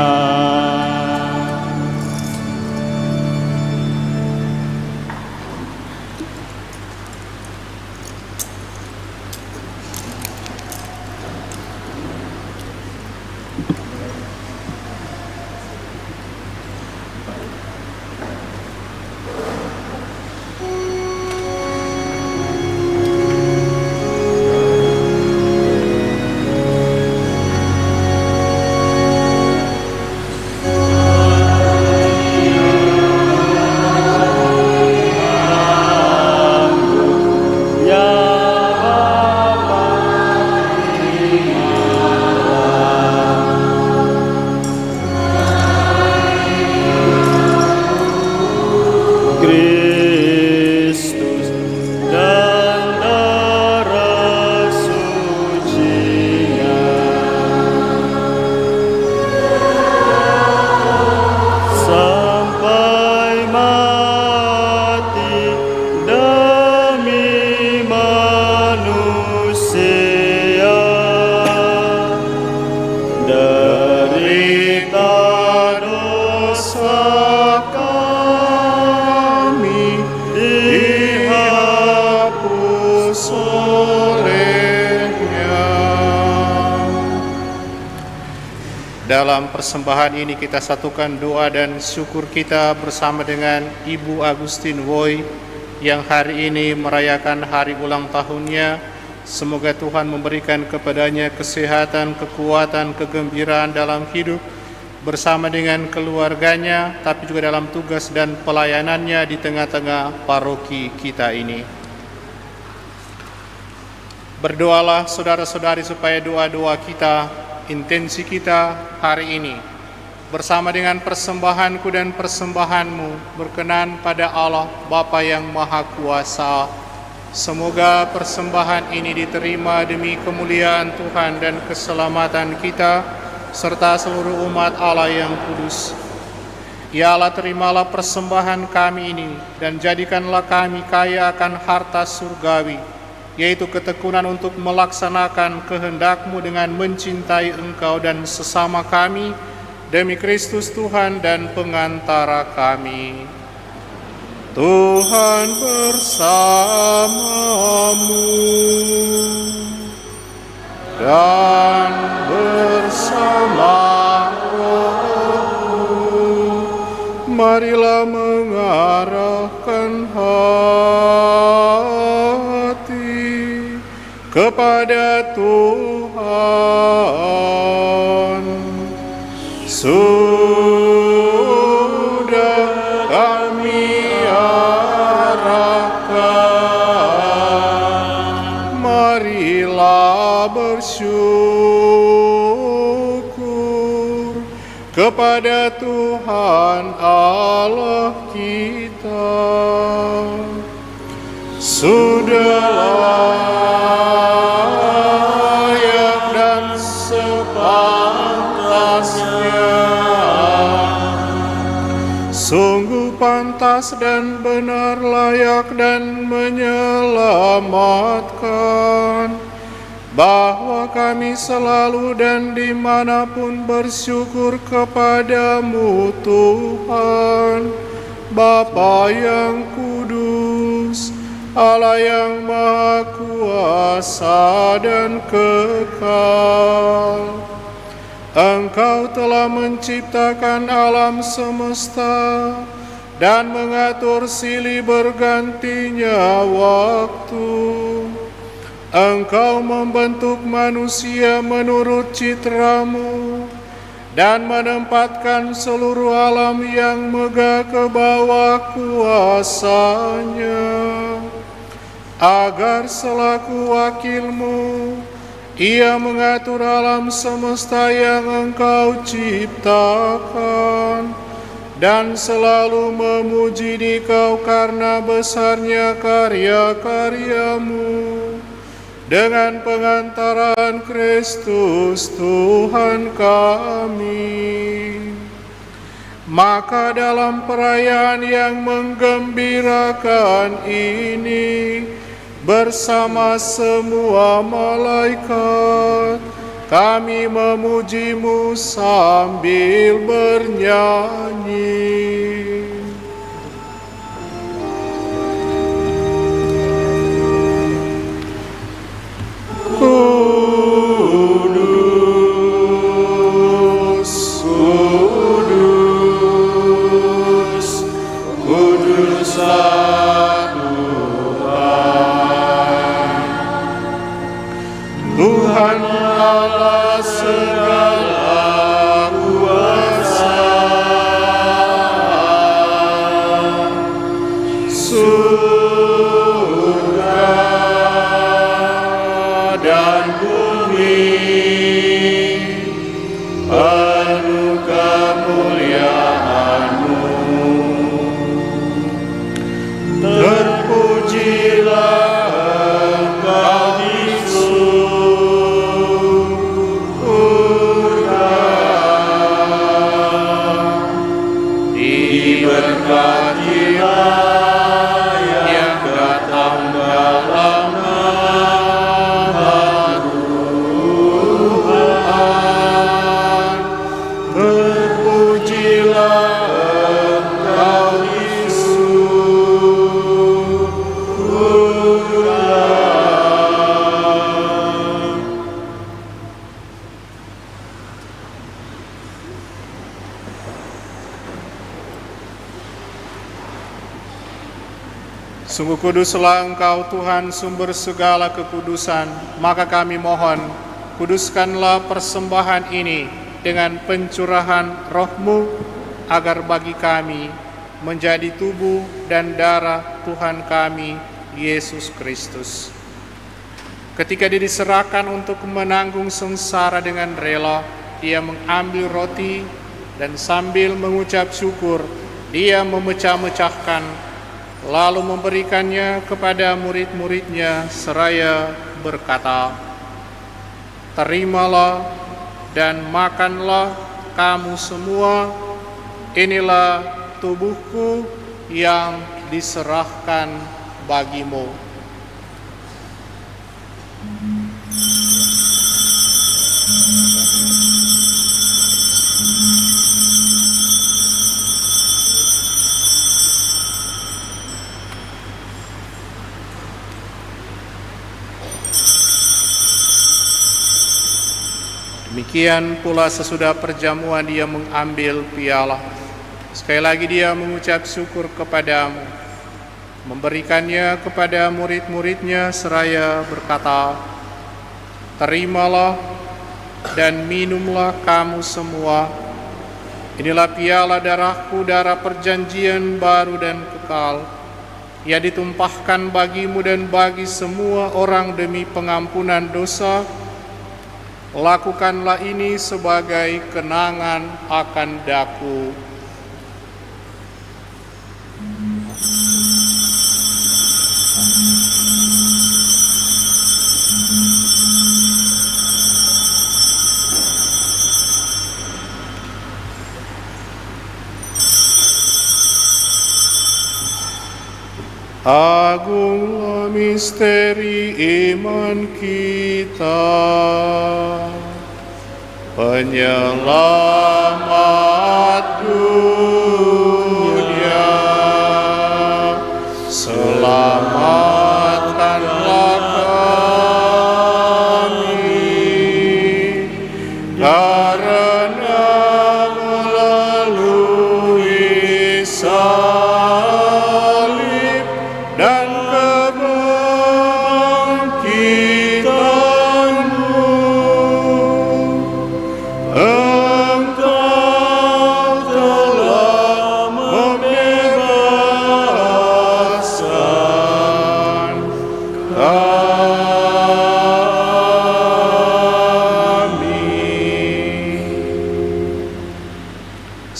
Kristus dan darah sucinya sampai mati demi manusia, derita dosa dihapus olehnya. Dalam persembahan ini kita satukan doa dan syukur kita bersama dengan Ibu Agustin Woi yang hari ini merayakan hari ulang tahunnya. Semoga Tuhan memberikan kepadanya kesehatan, kekuatan, kegembiraan dalam hidup bersama dengan keluarganya, tapi juga dalam tugas dan pelayanannya di tengah-tengah paroki kita ini. Berdoalah saudara-saudari supaya doa-doa kita, intensi kita hari ini bersama dengan persembahanku dan persembahanmu berkenan pada Allah Bapa yang Maha Kuasa. Semoga persembahan ini diterima demi kemuliaan Tuhan dan keselamatan kita serta seluruh umat Allah yang kudus. Ya Allah, terimalah persembahan kami ini dan jadikanlah kami kaya akan harta surgawi, yaitu ketekunan untuk melaksanakan kehendak-Mu dengan mencintai Engkau dan sesama kami, demi Kristus Tuhan dan pengantara kami. Tuhan bersamamu dan bersama rohmu. Marilah mengarahkan hati kepada Tuhan. Sudah kami arahkan, marilah bersyukur kepada Tuhan Allah kita. Sudah layak dan sepantasnya, sungguh pantas dan benar, layak dan menyelamatkan, bahwa kami selalu dan dimanapun bersyukur kepadamu Tuhan, Bapa yang kudus, Allah yang Maha Kuasa dan kekal. Engkau telah menciptakan alam semesta dan mengatur silih bergantinya waktu. Engkau membentuk manusia menurut citra-Mu dan menempatkan seluruh alam yang megah ke bawah kuasa-Nya, agar selaku wakil-Mu Ia mengatur alam semesta yang Engkau ciptakan dan selalu memuji Dikau karena besarnya karya-karyamu. Dengan pengantaran Kristus Tuhan kami. Maka dalam perayaan yang menggembirakan ini, bersama semua malaikat, kami memuji-Mu sambil bernyanyi. Kudus, kudus, kuduslah Tuhan, Tuhan Allah segala kuasa. Surga dan bumi penuh kemuliaan-Mu. Terpujilah Engkau di surga, diberkatilah yang datang dalam nama Tuhan. Terpujilah Engkau di surga. Sungguh kuduslah Engkau Tuhan, sumber segala kekudusan. Maka kami mohon, kuduskanlah persembahan ini dengan pencurahan Roh-Mu, agar bagi kami menjadi tubuh dan darah Tuhan kami, Yesus Kristus. Ketika Dia diserahkan untuk menanggung sengsara dengan rela, Dia mengambil roti dan sambil mengucap syukur, Dia memecah-mecahkan, lalu memberikannya kepada murid-muridnya seraya berkata, "Terimalah dan makanlah kamu semua, inilah tubuhku yang diserahkan bagimu." Demikian pula sesudah perjamuan Dia mengambil piala. Sekali lagi Dia mengucap syukur kepadamu, memberikannya kepada murid-muridnya seraya berkata, "Terimalah dan minumlah kamu semua. Inilah piala darahku, darah perjanjian baru dan kekal. Ia ditumpahkan bagimu dan bagi semua orang demi pengampunan dosa. Lakukanlah ini sebagai kenangan akan daku." Agunglah misteri iman kita, penyelamat dunia. Selamatkanlah kami, karena melalui salib dan kebangkitan-Mu, Engkau telah membebaskan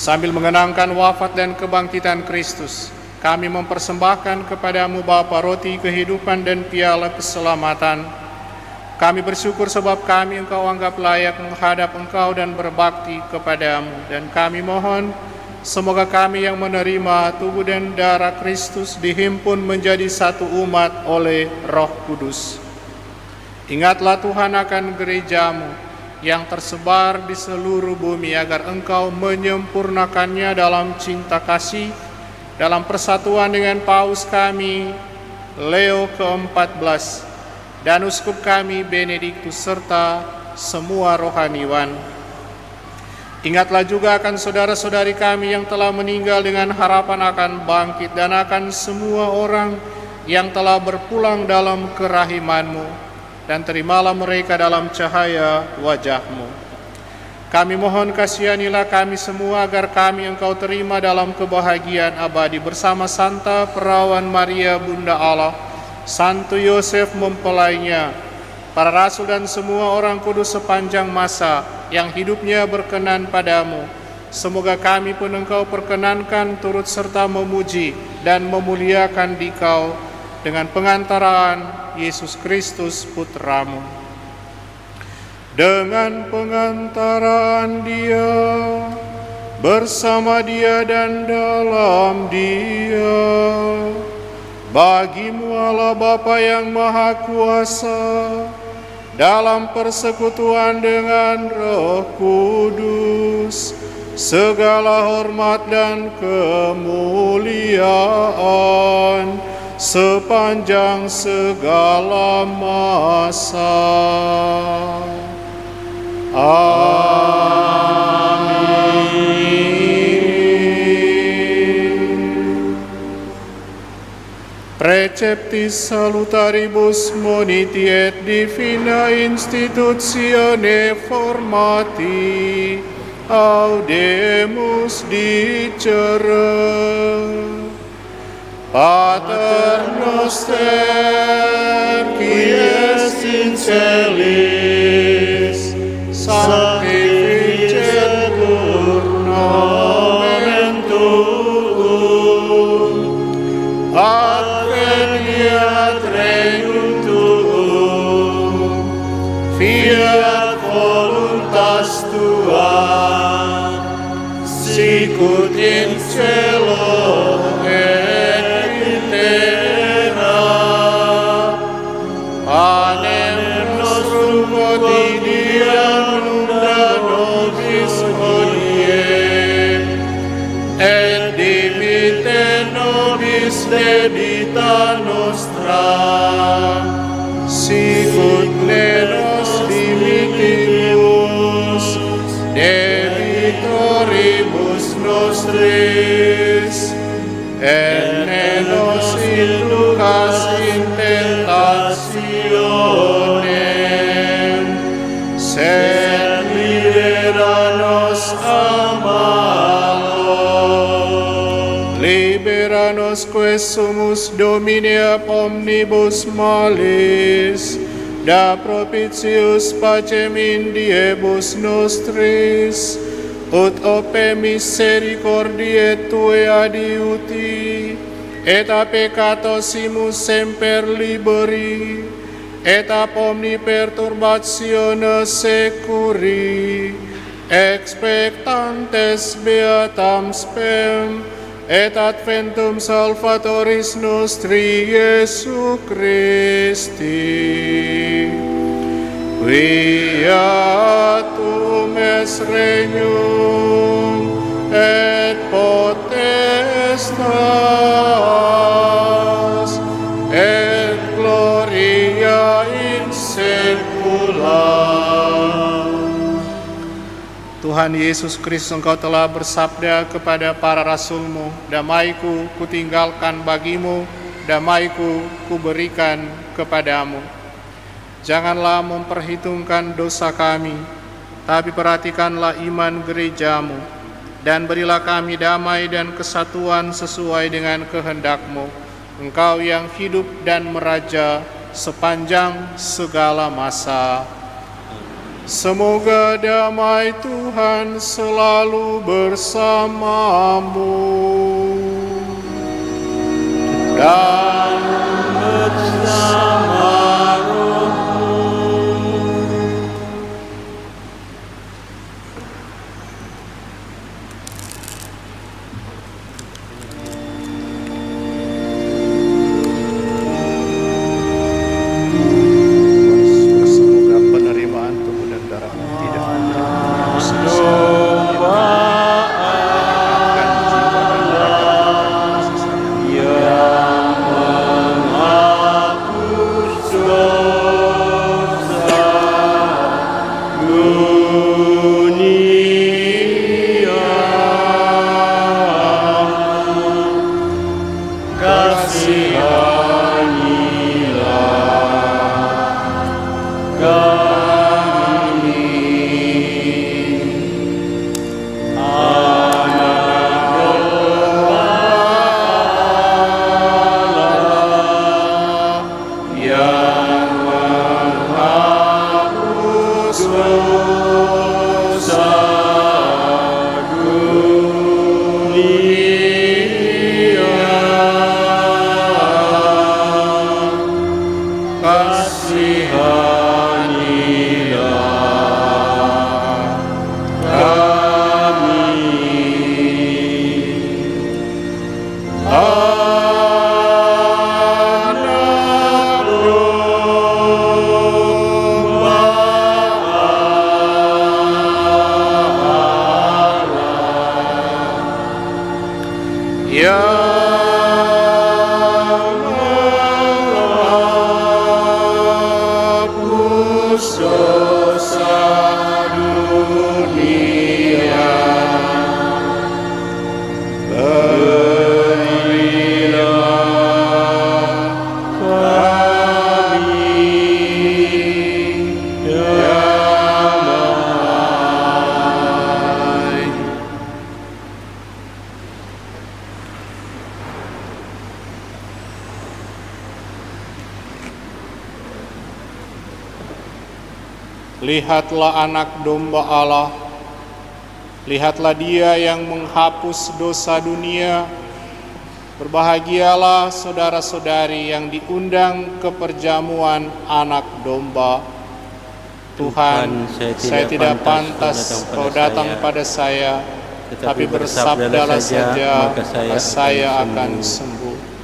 Sambil mengenangkan wafat dan kebangkitan Kristus, kami mempersembahkan kepadamu Bapa roti kehidupan dan piala keselamatan. Kami bersyukur sebab kami Engkau anggap layak menghadap Engkau dan berbakti kepadamu. Dan kami mohon, semoga kami yang menerima tubuh dan darah Kristus dihimpun menjadi satu umat oleh Roh Kudus. Ingatlah Tuhan akan gerejamu yang tersebar di seluruh bumi, agar Engkau menyempurnakannya dalam cinta kasih, dalam persatuan dengan Paus kami Leo ke-14 dan uskup kami Benediktus serta semua rohaniwan. Ingatlah juga akan saudara-saudari kami yang telah meninggal dengan harapan akan bangkit, dan akan semua orang yang telah berpulang dalam kerahiman-Mu, dan terimalah mereka dalam cahaya wajah-Mu. Kami mohon kasihanilah kami semua agar kami Engkau terima dalam kebahagiaan abadi bersama Santa Perawan Maria Bunda Allah, Santo Yosef mempelainya, para rasul dan semua orang kudus sepanjang masa yang hidupnya berkenan padamu. Semoga kami pun Engkau perkenankan turut serta memuji dan memuliakan Dikau dengan pengantaraan Yesus Kristus Putramu. Dengan pengantaraan Dia, bersama Dia dan dalam Dia, bagimu Allah Bapa yang Maha Kuasa, dalam persekutuan dengan Roh Kudus, segala hormat dan kemuliaan sepanjang segala masa. Amin. Preceptis salutaribus moniti et divina institutione formati audemus dicere. Pater noster, qui est in celis, sanctificetur nomen tuum, adveniat regnum tuum, fiat voluntas tua, sicut in cielo et in terra. Panem nostrum quotidianum da nobis hodie, et dimitte nobis debita nostra, sicut ne nos dimittimus debitoribus nostris, et ne nos inducas in tentationem, sed libera nos a malo. Libera nos que sumus Domini ab omnibus malis, da propitius pacem in diebus nostris, ut ope misericordiae Tue adiuti, et a peccatosimus semper liberi, et ab omni perturbatione securi, expectantes beatam spem, et adventum Salvatoris nostri Iesu Christi. Viatum es regnum et potestas et gloria in saecula. Tuhan Yesus Kristus, Engkau telah bersabda kepada para rasul-Mu, damai-Ku kutinggalkan bagimu, damai-Ku kuberikan kepadamu. Janganlah memperhitungkan dosa kami, tapi perhatikanlah iman gereja-Mu, dan berilah kami damai dan kesatuan sesuai dengan kehendak-Mu, Engkau yang hidup dan meraja sepanjang segala masa. Semoga damai Tuhan selalu bersamamu dan bersama rohmu. Semoga penerimaan tubuh dan darah tidak Lihatlah anak domba Allah, lihatlah dia yang menghapus dosa dunia. Berbahagialah saudara-saudari yang diundang ke perjamuan anak domba. Tuhan, saya tidak pantas kau datang pada saya, tapi bersabdalah saja, maka saya akan sembuh.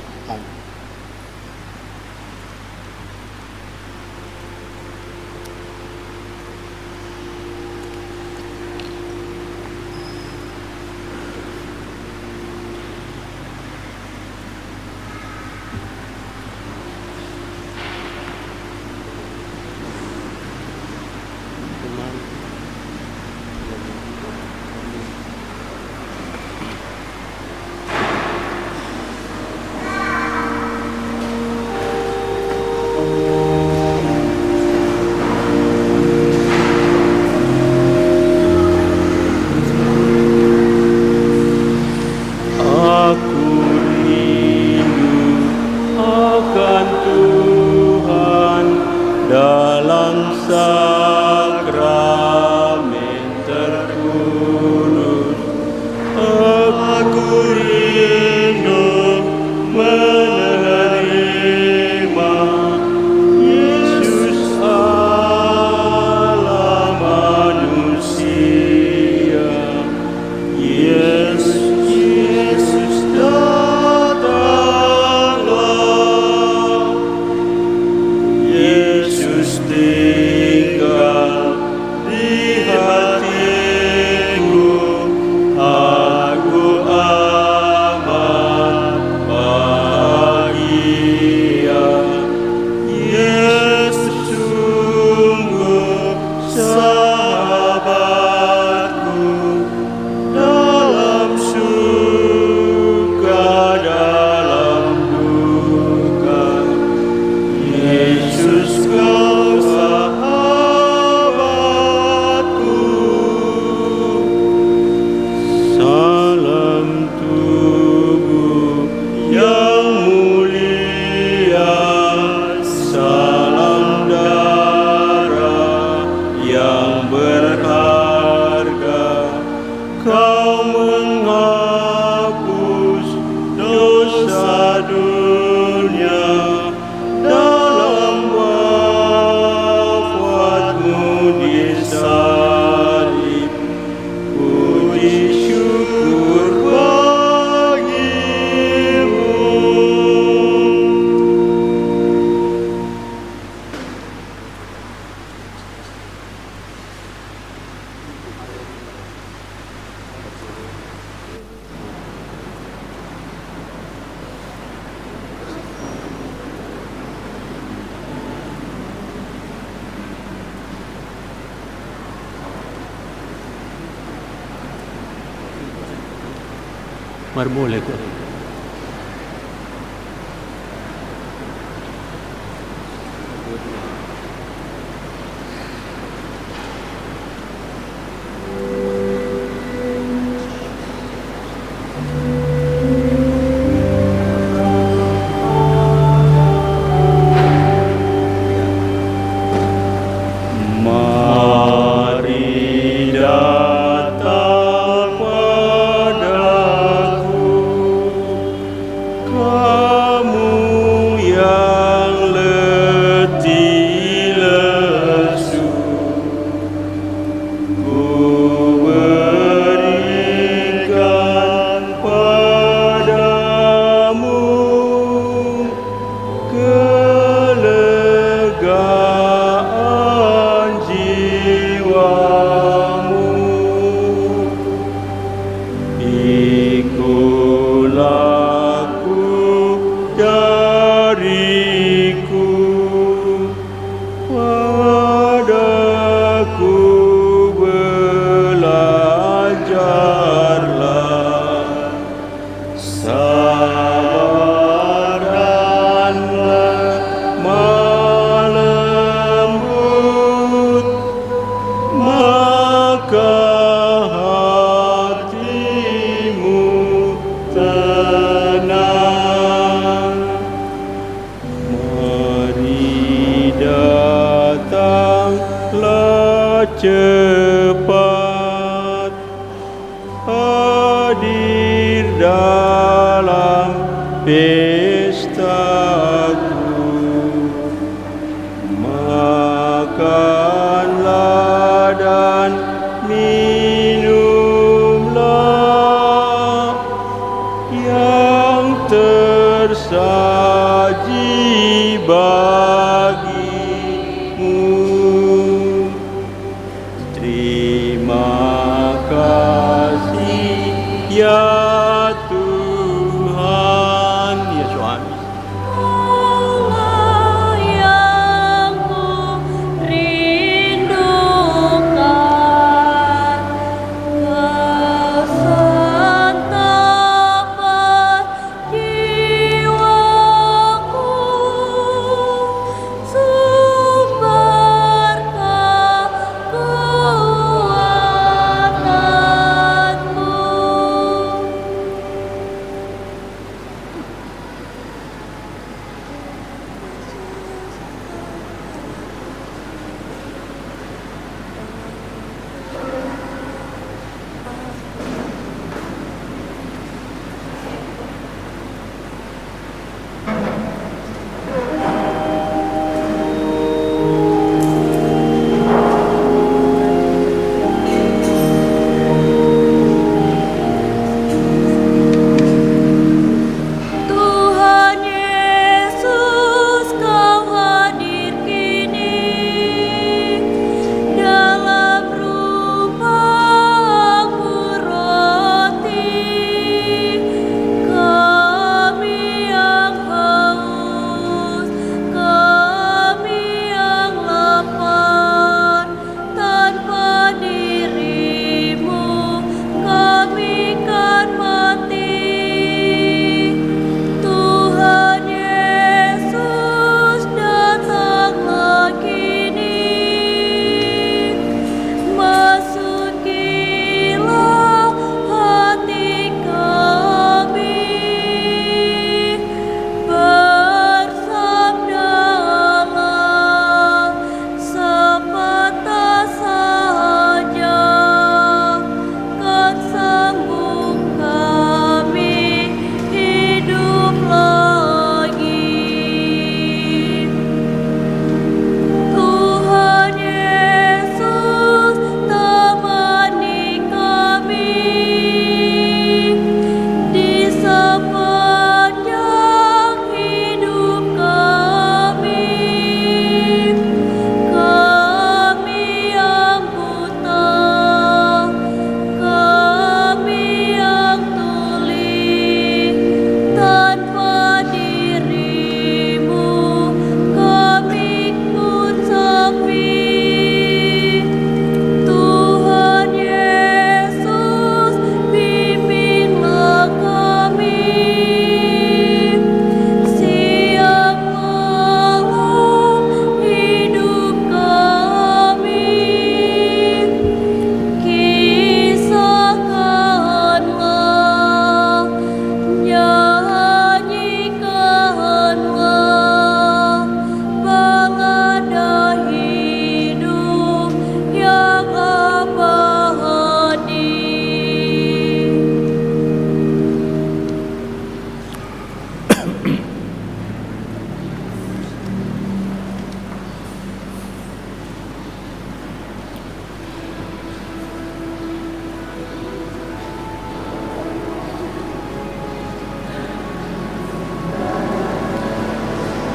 Mari boleh kok. Mari datang padaku, kamu yang letih lesu. Ku berikan padamu kelegaan jiwamu. Ikutlah aku dariku, padaku belajarlah. Sabar dan lemah lembut, maka hatimu tenang. Mari datanglah cepat, hadir dalam pestaku. Makanlah dan minumlah yang tersaji bagimu. Terima kasih ya Tuhan. Ya Tuhan. Allah yang ku rindukan, kesantapan jiwaku, sumber kekuatanmu.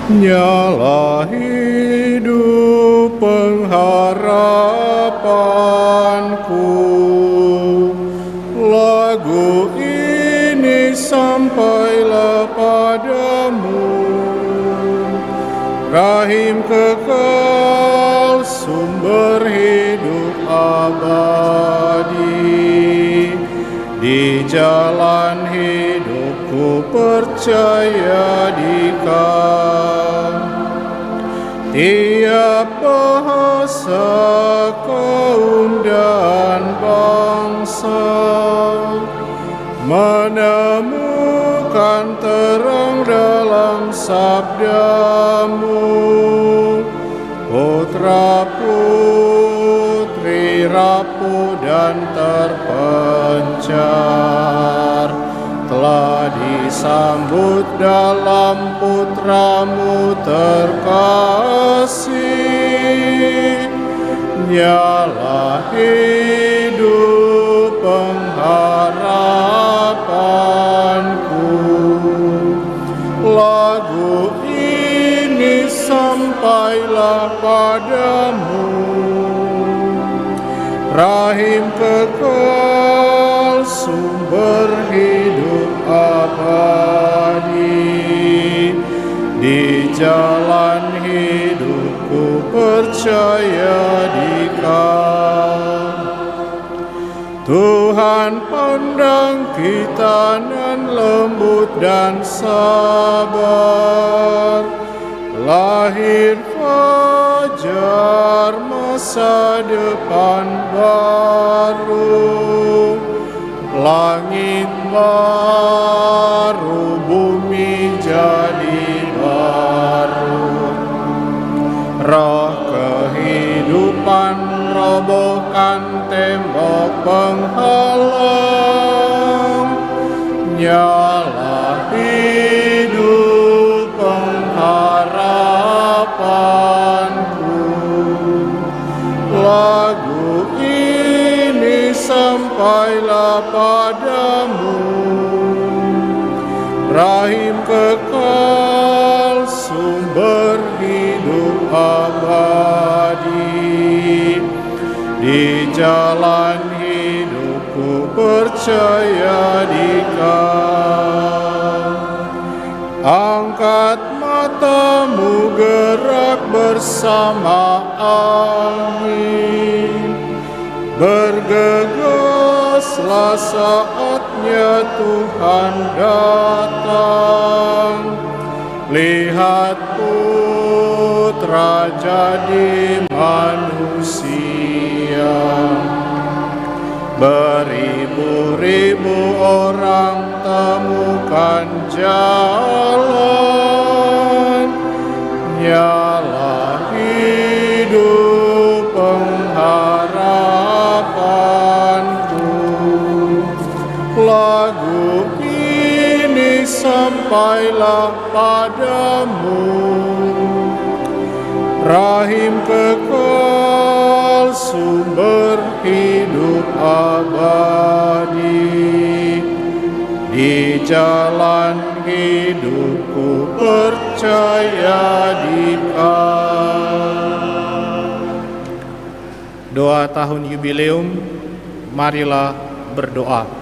Nyala hidup pengharapanku, lagu ini sampailah padamu. Rahim kekal, sumber hidup abadi, di jalan hidupku percaya Dikau. Tiap bahasa, kaum dan bangsa menemukan terang dalam sabdamu. Putra putri rapuh dan terpencar telah disambut dalam putramu terkasih. Nyala hidup pengharapanku, lagu ini sampailah padamu. Rahim kekal, sumber hidup abadi, di jalan hidupku percaya Dikau. Tuhan pandang kita nan lembut dan sabar, lahir fajar masa depan baru, langit baru, bumi jadi baru. Roh kehidupan robohkan tembok penghalang, nyala hidup pengharapanku. Lagu ini sampailah padamu. Rahim kekal, sumber hidup abadi, di jalan hidupku percaya Dikau. Angkat matamu, gerak bersama angin, bergegaslah saatnya Tuhan datang. Lihat putra jadi manusia, beribu-ribu orang temukan jalan. Nyala hidup pengharapanku, lagu ini sampailah padamu. Rahim kekal, sumber hidup abadi, di jalan hidupku percaya Dikau. Doa tahun yubileum, marilah berdoa.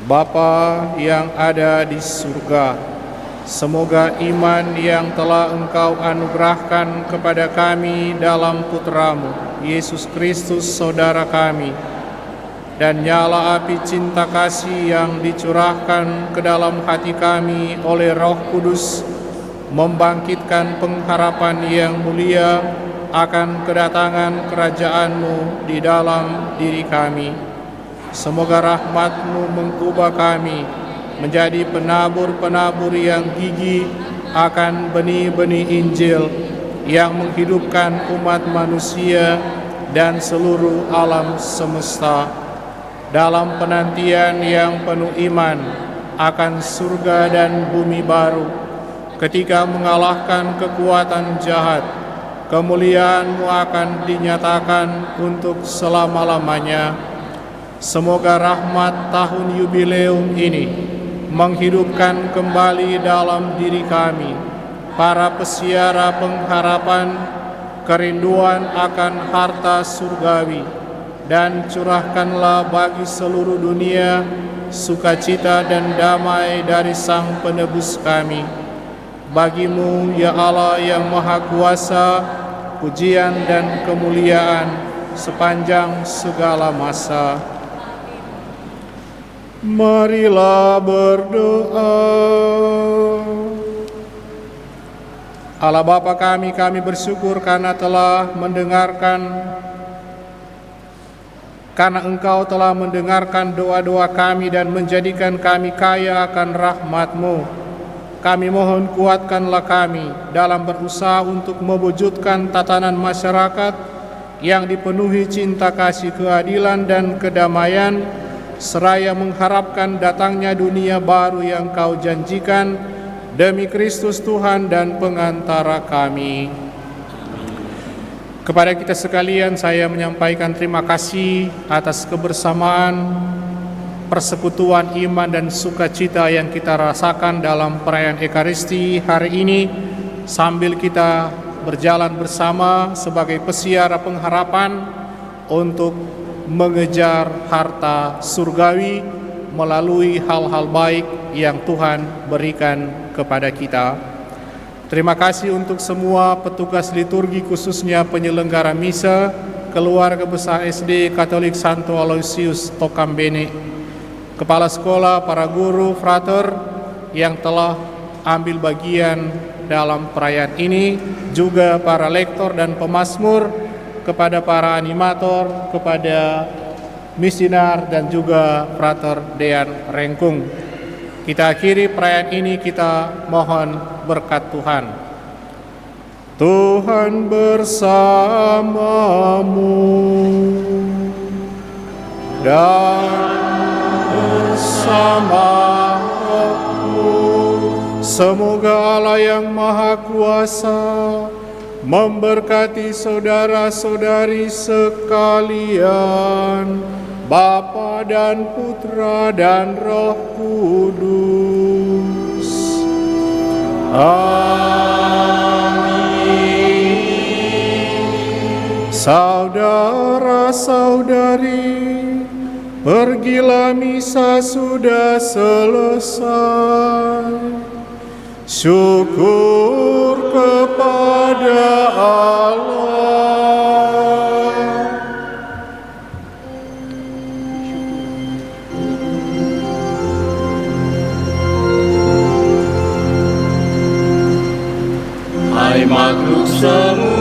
Bapa yang ada di surga, semoga iman yang telah Engkau anugerahkan kepada kami dalam Putra-Mu, Yesus Kristus Saudara kami, dan nyala api cinta kasih yang dicurahkan ke dalam hati kami oleh Roh Kudus, membangkitkan pengharapan yang mulia akan kedatangan kerajaan-Mu di dalam diri kami. Semoga rahmat-Mu mengubah kami menjadi penabur-penabur yang gigih akan benih-benih Injil yang menghidupkan umat manusia dan seluruh alam semesta dalam penantian yang penuh iman akan surga dan bumi baru. Ketika mengalahkan kekuatan jahat, kemuliaan-Mu akan dinyatakan untuk selama-lamanya. Semoga rahmat tahun yubileum ini menghidupkan kembali dalam diri kami para pesiara pengharapan, kerinduan akan harta surgawi, dan curahkanlah bagi seluruh dunia sukacita dan damai dari Sang Penebus kami. Bagimu, ya Allah yang Maha Kuasa, pujian dan kemuliaan sepanjang segala masa. Marilah berdoa. Allah Bapa kami bersyukur karena Engkau telah mendengarkan doa-doa kami dan menjadikan kami kaya akan rahmat-Mu. Kami mohon kuatkanlah kami dalam berusaha untuk mewujudkan tatanan masyarakat yang dipenuhi cinta kasih, keadilan dan kedamaian, seraya mengharapkan datangnya dunia baru yang Kau janjikan, demi Kristus Tuhan dan pengantara kami. Kepada kita sekalian saya menyampaikan terima kasih atas kebersamaan, persekutuan iman dan sukacita yang kita rasakan dalam perayaan Ekaristi hari ini, sambil kita berjalan bersama sebagai pesiara pengharapan untuk mengejar harta surgawi melalui hal-hal baik yang Tuhan berikan kepada kita. Terima kasih untuk semua petugas liturgi, khususnya penyelenggara misa, keluarga besar SD Katolik Santo Aloysius Tokambene, kepala sekolah, para guru, frater yang telah ambil bagian dalam perayaan ini, juga para lektor dan pemazmur, kepada para animator, kepada misionar dan juga frater Dean Rengkung. Kita akhiri perayaan ini, kita mohon berkat Tuhan. Tuhan bersamamu dan bersamamu. Semoga Allah yang Maha Kuasa memberkati saudara-saudari sekalian, Bapa dan Putra dan Roh Kudus. Amin. Saudara-saudari, pergilah, misa sudah selesai. Syukur kepada Allah. Hai makhluk semua,